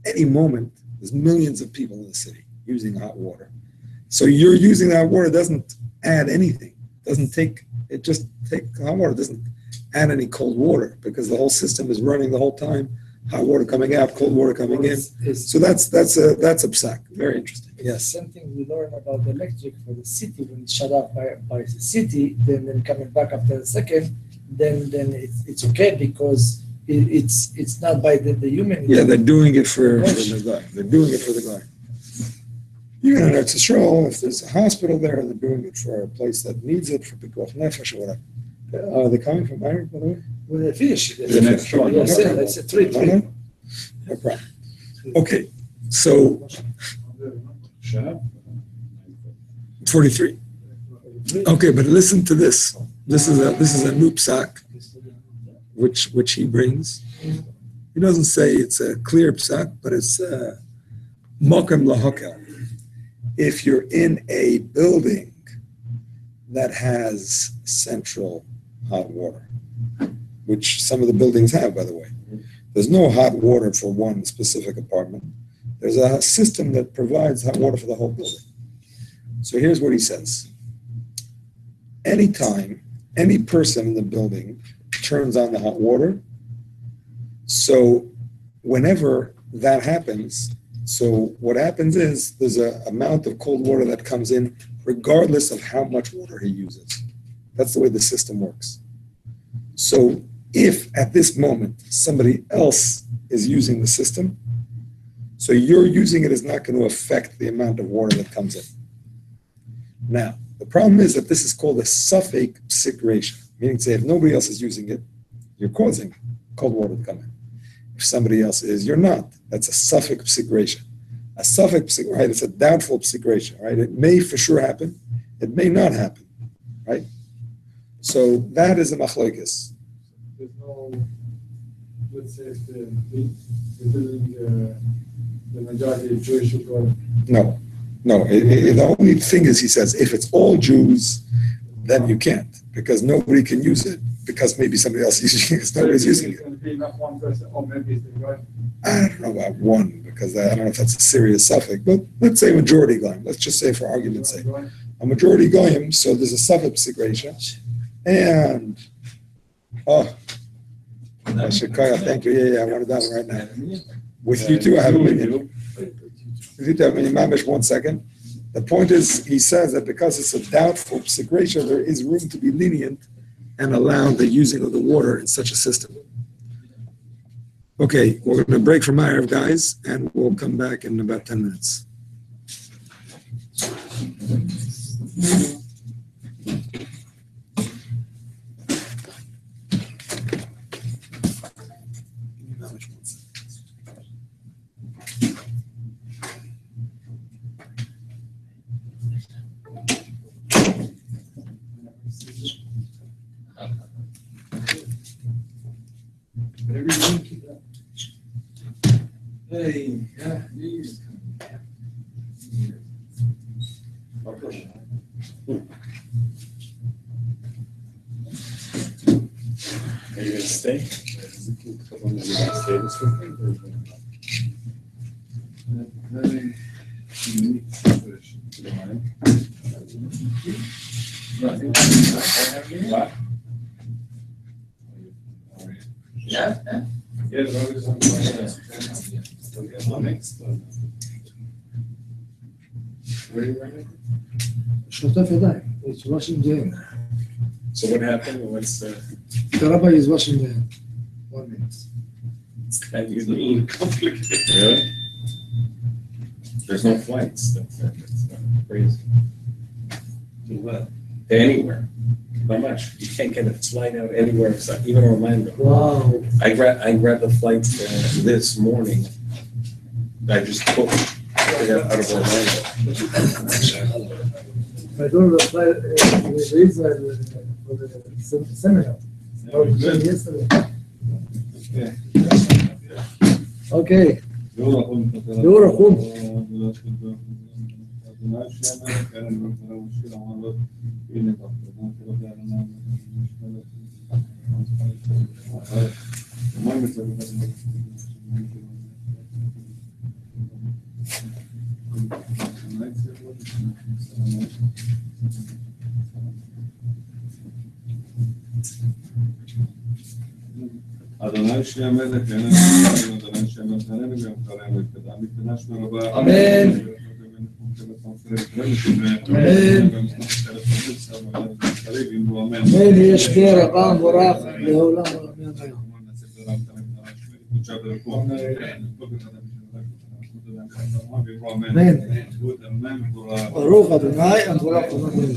any moment, there's millions of people in the city using hot water. So you're using that water, doesn't add anything. It just takes hot water, doesn't add any cold water, because the whole system is running the whole time. Hot water coming out, cold water coming in. So that's a psak. Very interesting. Yes. Something we learned about the electric for the city when it's shut off by the city, then coming back after a second, then it's okay because it's not by the human. Yeah, they're doing it for the guy. They're doing it for the guy. Even in Eretz Yisrael, if there's a hospital there, they're doing it for a place that needs it, for pikuach nefesh or whatever. Are they coming from Ireland, by the way? When they finish it, The next one. That's a three. No problem. Okay, so 43. Okay, but listen to this. This is a new psak, which he brings. He doesn't say it's a clear psak, but it's mokem lahokel. If you're in a building that has central hot water, which some of the buildings have, by the way. There's no hot water for one specific apartment. There's a system that provides hot water for the whole building. So here's what he says. Anytime any person in the building turns on the hot water, so whenever that happens, so what happens is there's an amount of cold water that comes in regardless of how much water he uses. That's the way the system works. So if at this moment somebody else is using the system, so you're using it is not going to affect the amount of water that comes in. Now, the problem is that this is called a suffix situation, meaning to say if nobody else is using it, you're causing cold water to come in. If somebody else is, you're not. That's a suffix situation. A suffix, right? It's a doubtful situation, right? It may for sure happen. It may not happen, right? So that is a machlokes. There's no, let's say, if the building, the majority of Jewish people. No. The only thing is, he says, if it's all Jews, then you can't, because nobody can use it, because maybe somebody else is using it, because nobody's using it. It's going to be not one person, or maybe it's the guy. I don't know about one, because I don't know if that's a serious suffix, but let's say majority goyim. Let's just say for argument's sake. A majority goyim, so there's a suffix situation, and, Shekaya, thank you. Yeah, I wanted that one right now. With you two, I have a million. With you two, I have a million. Mamish, 1 second. The point is, he says that because it's a doubtful situation, there is room to be lenient and allow the using of the water in such a system. Okay, we're going to break from Ma'ariv, guys, and we'll come back in about 10 minutes. Hey, yeah, Are you gonna stay? Very unique situation. What? Yeah. Yeah, as long as I'm where are you running? Shotaf yadayim. It's washing the hand. So what happened? What's The rabbi is washing the hand. 1 minute. it's kind of a little complicated? Really? There's no flights. That's crazy. To what? Anywhere. Not much. You can't get a flight out anywhere except even Orlando. Wow. I grabbed the flights this morning. I just booked out of Orlando. My daughter applied to Israel for the seminar. Yesterday. Okay. אדוני שני המלך, אין לנו אדוני שני המלך, אין לנו גם קראים ותדע, מתנש מרבה. אמן. אמן, יש ברכה מבורך לעולם העולמים היום. אמן. ברוך אדוני, המבורך אדוני.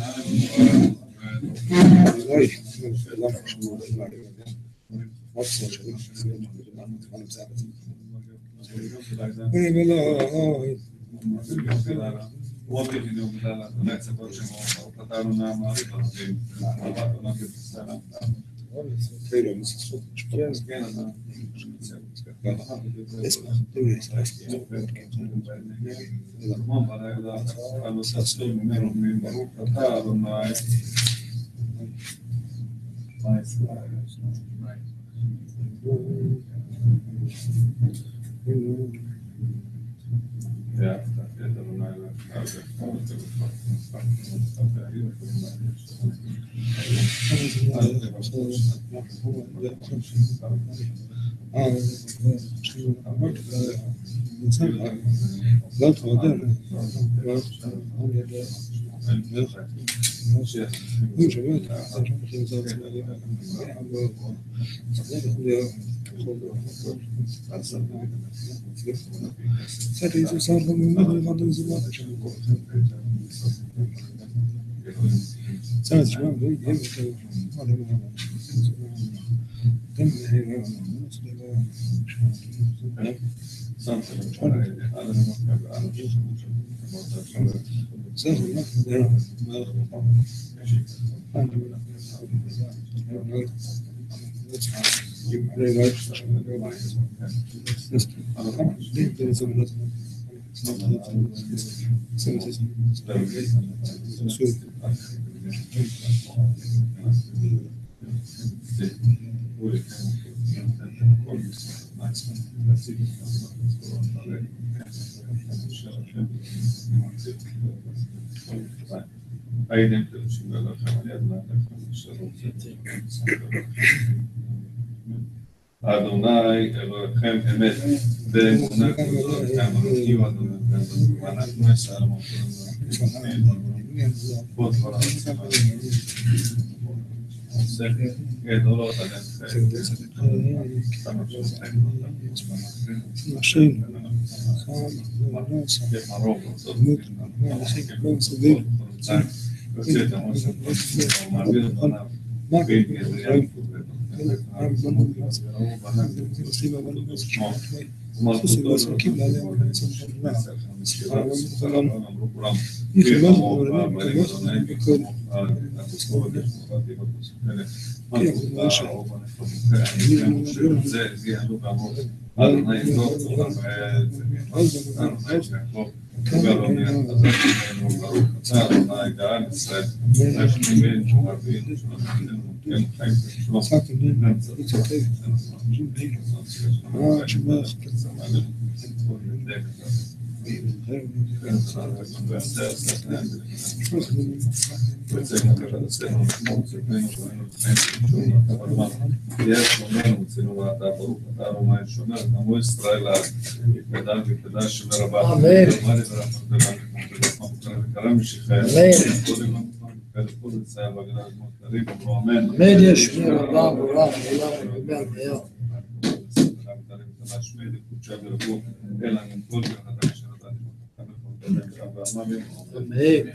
אדוני אלוהיכם אמת, באמונה כזאת כאמרותיו אדוני, ואנחנו נשארנו פה דבר גדולות עליהם אמן ישמיר רבם ורב עולם ובן ביום. אמן.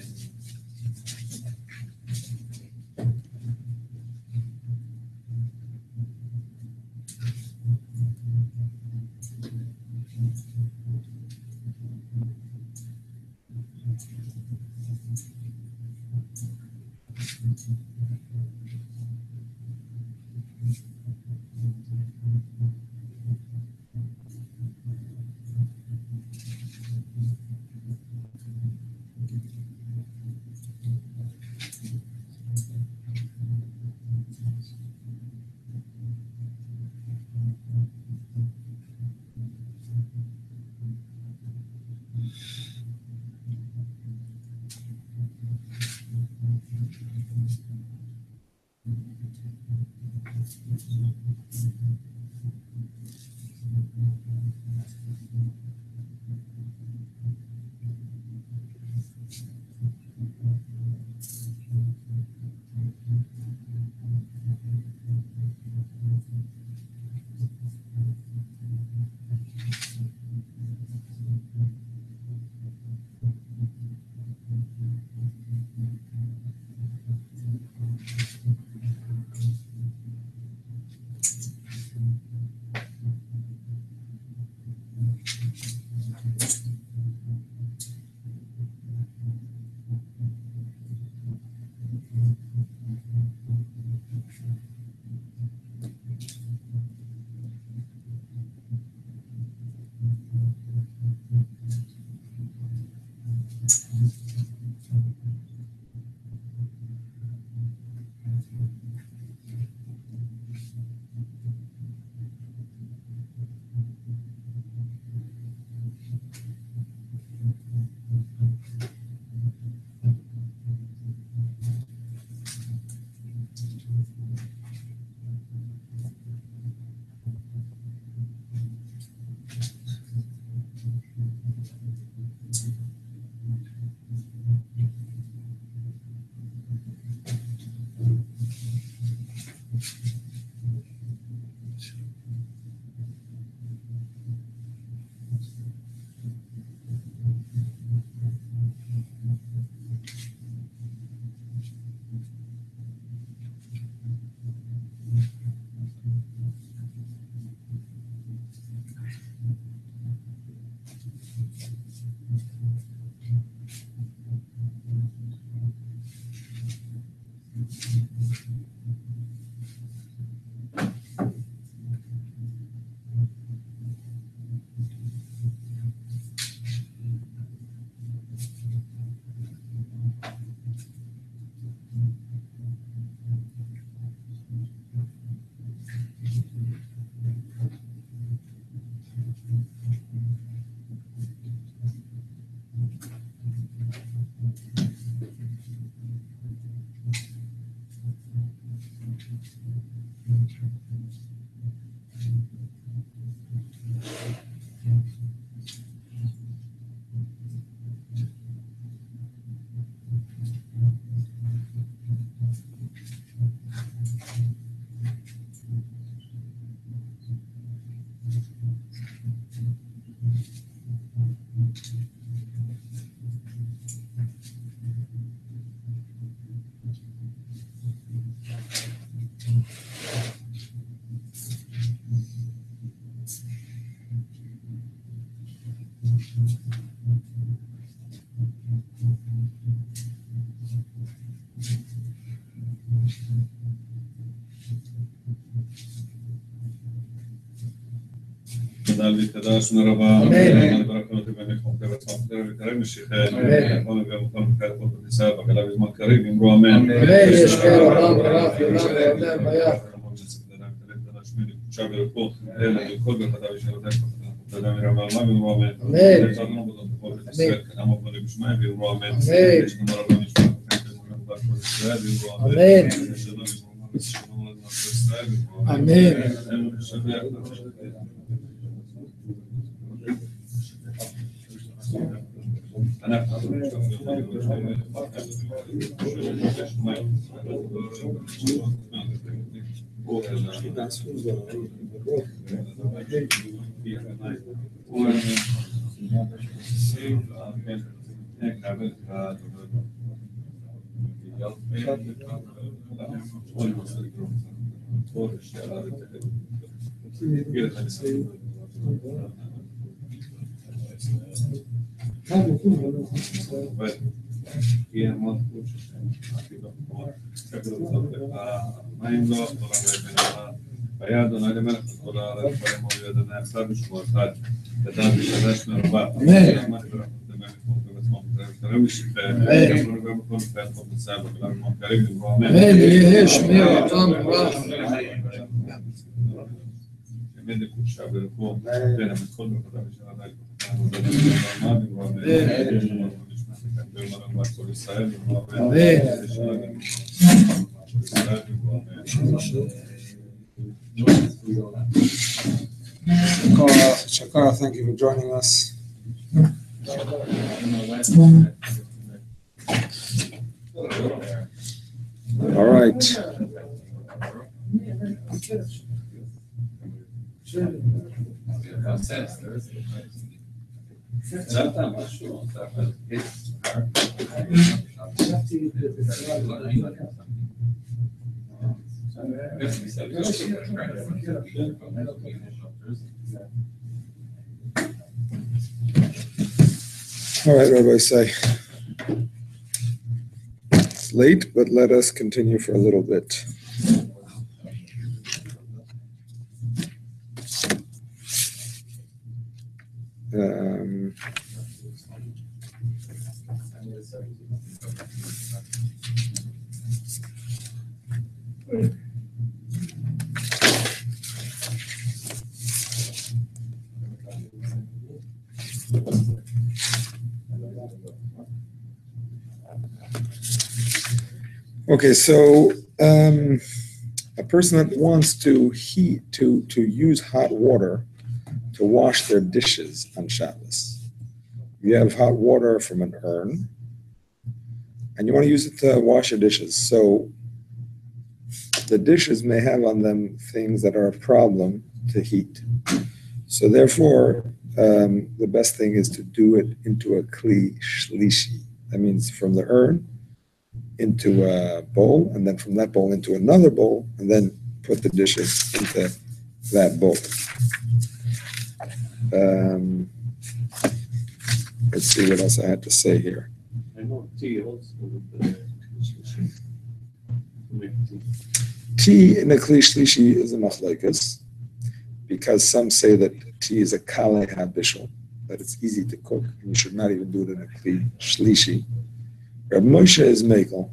תודה להתקדש מרבה, אמן. ברכות ובנכון כבצמח וקרב משיחי, נכון ובמקום וכאלה בטיסה בקלה בזמן קריב, אמרו אמן. אמן, יש כאלה עולם ורח יולם ועולם ויח. עכשיו ולפה, אלא לכל ברכתה ושאלותיך, תודה מרבה על מה ואמרו אמן. אמן. לצדנו בזאת בכל בית ישראל, כנם ובני בשמיים ואמרו אמן. אמן. יש לנו רבה משמעת, וכאלה בכל ישראל ואמרו אמן. אמן. יש לנו שלום על ישראל ואמרו אמן. אמן. והיה אדוני למלך בכל הארץ, ויאמר אדוני עשה בשמו אחד, ידע ושדש מרבה. אמן. אמן, יהי שמיר אותם ברח. Shakara, thank you for joining us. All right. All right, Rabbi Say. It's late, but let us continue for a little bit. Okay, so a person that wants to use hot water to wash their dishes on Shabbos. You have hot water from an urn, and you want to use it to wash your dishes. So the dishes may have on them things that are a problem to heat. So therefore, the best thing is to do it into a kli shlishi. That means from the urn into a bowl, and then from that bowl into another bowl, and then put the dishes into that bowl. Let's see what else I had to say here. I know tea also. Tea in a kli shlishi is a machlekes, because some say that tea is a kalei habishul, that it's easy to cook, and you should not even do it in a kli shlishi. Reb Moshe is mekel,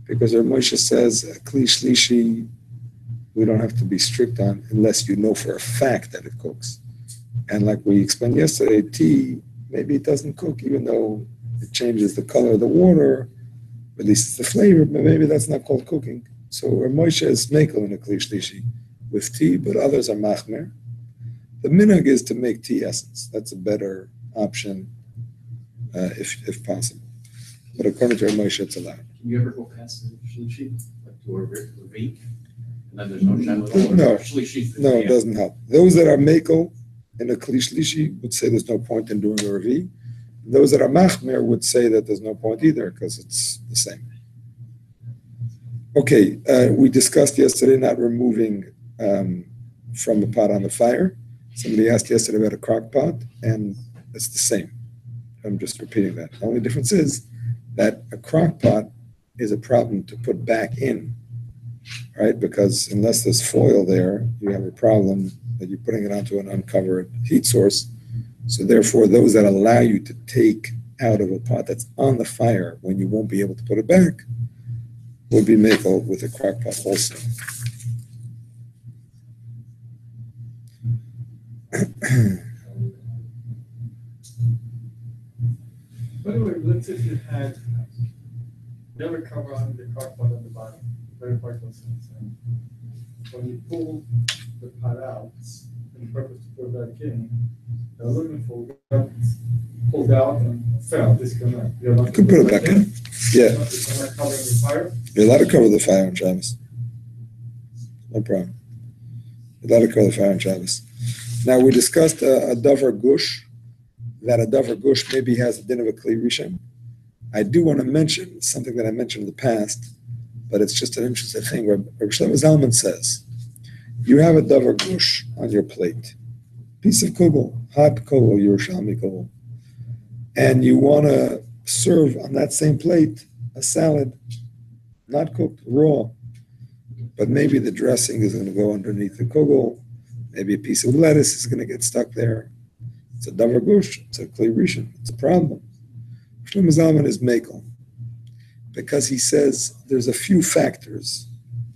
because Reb Moshe says a kli shlishi we don't have to be strict on unless you know for a fact that it cooks. And like we explained yesterday, tea, maybe it doesn't cook, even though it changes the color of the water, releases the flavor, but maybe that's not called cooking. So Reb Moshe is mekel in a kli shlishi with tea, but others are machmer. The minhag is to make tea essence. That's a better option if possible. But according to Reb Moshe, it's allowed. Can you ever go past the shlishi, like to a reek, and then there's no shem at all? No. Shlishi. No, it doesn't help. Those that are mekel in a kli shlishi would say there's no point in doing a revi. Those that are machmer would say that there's no point either because it's the same. Okay, we discussed yesterday not removing from the pot on the fire. Somebody asked yesterday about a crock pot, and it's the same. I'm just repeating that. The only difference is that a crock pot is a problem to put back in, right? Because unless there's foil there, you have a problem that you're putting it onto an uncovered heat source. So therefore, those that allow you to take out of a pot that's on the fire when you won't be able to put it back would be mekel with a crock pot also. By the way, let's say if you had never cover on the crock pot on the bottom, very partial sense, and when you pull the pot out, in purpose to put it back in, the aluminum foil got pulled out and fell, disconnect. You can put it back in. Yeah. It's not covering the fire. You're allowed to cover the fire on Shabbos. No problem. You're allowed to cover the fire on Shabbos. Now, we discussed a davar gush, that a davar gush maybe has a din of a kli rishon. I do want to mention something that I mentioned in the past, but it's just an interesting thing where Rabbi Shlomo Zalman says, you have a davar gush on your plate, piece of kugel, hot kugel, Yerushalmi kugel, and you want to serve on that same plate a salad, not cooked, raw, but maybe the dressing is going to go underneath the kugel, maybe a piece of lettuce is going to get stuck there. It's a davar gush, it's a kli rishon, it's a problem. Shlomo Zalman is mekel, because he says there's a few factors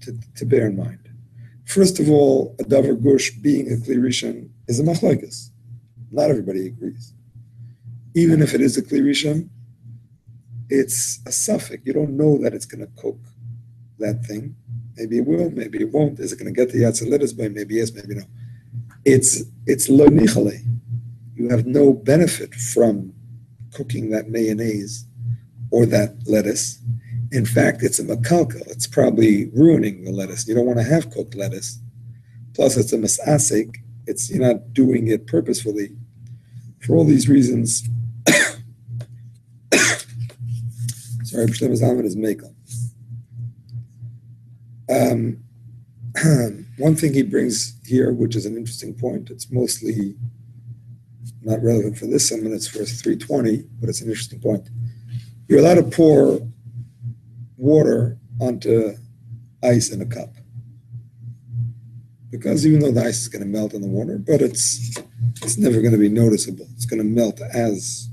to bear in mind. First of all, a davar gush being a kli rishon is a machlokes. Not everybody agrees. Even if it is a kli rishon, it's a suffix. You don't know that it's going to cook that thing. Maybe it will, maybe it won't. Is it going to get the yatzeletis by? Maybe yes, maybe no. It's lo nichale. You have no benefit from cooking that mayonnaise or that lettuce. In fact, it's a makalka. It's probably ruining the lettuce. You don't want to have cooked lettuce. Plus, it's a masasik. You're not doing it purposefully. For all these reasons, sorry, Shlomo Zalman is mekel. One thing he brings here, which is an interesting point, it's mostly not relevant for this Siman, it's for 320, but it's an interesting point. You're allowed to pour water onto ice in a cup. Because even though the ice is going to melt in the water, but it's never going to be noticeable. It's going to melt as,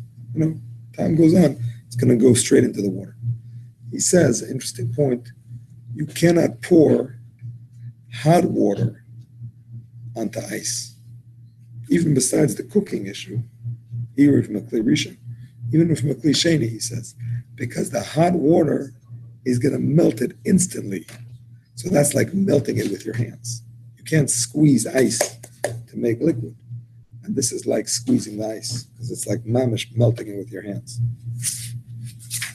time goes on. It's going to go straight into the water. He says, interesting point, you cannot pour hot water onto ice. Even besides the cooking issue, even from a Kli Rishon, even from a Kli Sheni, he says, because the hot water is going to melt it instantly. So that's like melting it with your hands. You can't squeeze ice to make liquid. And this is like squeezing the ice, because it's like mamish melting it with your hands.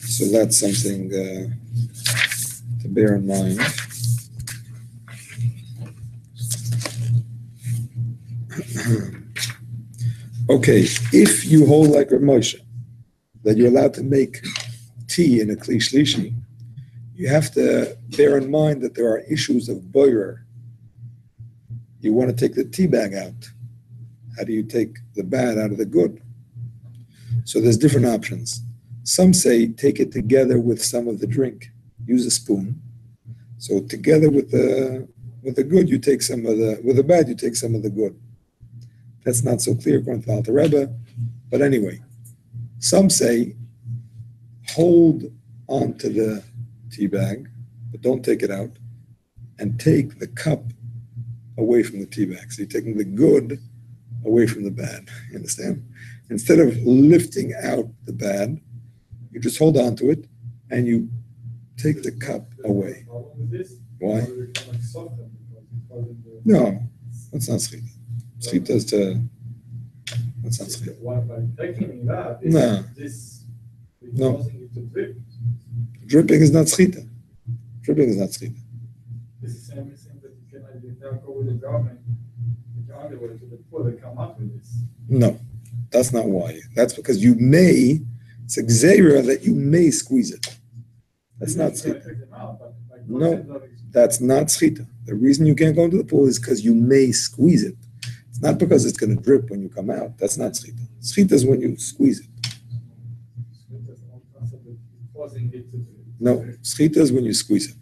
So that's something to bear in mind. Okay, if you hold like Rav Moshe, that you're allowed to make tea in a Kli Shlishi, you have to bear in mind that there are issues of boirer. You want to take the tea bag out. How do you take the bad out of the good? So there's different options. Some say take it together with some of the drink. Use a spoon. So together with the good, you take some of with the bad, you take some of the good. That's not so clear according to the Alter Rebbe. But anyway, some say hold on to the tea bag, but don't take it out, and take the cup away from the tea bag. So you're taking the good away from the bad. You understand? Instead of lifting out the bad, you just hold on to it and you take the cup away. Why? No, that's not schita. Schita is that's not schita. By taking it out, No. No. causing it to drip. Dripping is not schita. Dripping is not schita. It's the same thing that you cannot go with the garment, with your underwear to the pool and come up with this. No, that's not why. That's because you may, it's a gzeira that you may squeeze it. That's not schita. No, that's not schita. The reason you can't go into the pool is because you may squeeze it. It's not because it's going to drip when you come out. That's not schita. Schita is when you squeeze it. No, schita is when you squeeze it.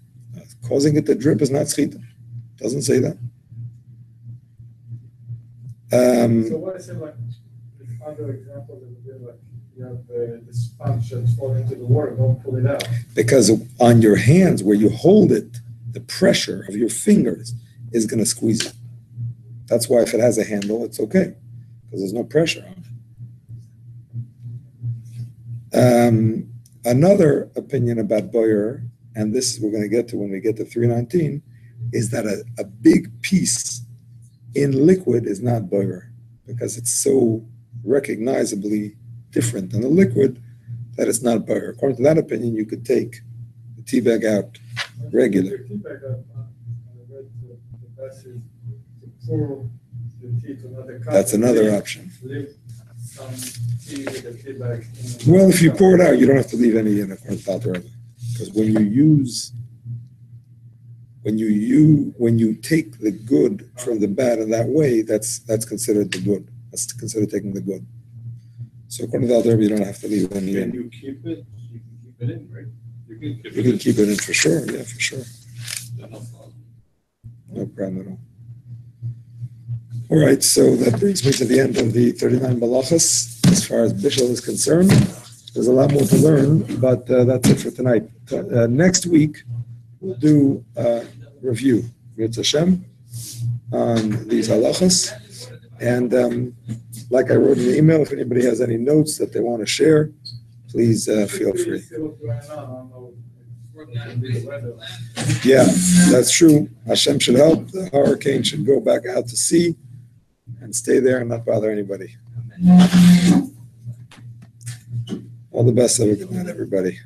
Causing it to drip is not schita. Doesn't say that. So what is it like? Other example that would be like you have the sponge that's falling into the water, don't pull it out. Because on your hands, where you hold it, the pressure of your fingers is going to squeeze it. That's why if it has a handle, it's okay, because there's no pressure on it. Another opinion about boyer, and this we're going to get to when we get to 319, is that a big piece in liquid is not boyer, because it's so recognizably different than the liquid that it's not boyer. According to that opinion, you could take the tea bag out regular. The tea bag, I read the best is to pour the tea to another cup. That's another option. Leave some tea with the tea bag. Well, if you pour it out, you don't have to leave any in according to Alter Rebbe. Because when you take the good from the bad in that way, that's considered the good. That's considered taking the good. So according to Alter Rebbe, you don't have to leave any in. Can you keep it? You can keep it in, right? You You can keep it in for sure. Yeah, for sure. No problem. No problem at all. All right, so that brings me to the end of the 39 Malachas. As far as Bishul is concerned, there's a lot more to learn, but that's it for tonight. Next week, we'll do a review, Yitz Hashem, on these halachas. And like I wrote in the email, if anybody has any notes that they want to share, please feel free. Yeah, that's true. Hashem should help. The hurricane should go back out to sea and stay there and not bother anybody. All the best. Have a good night, everybody.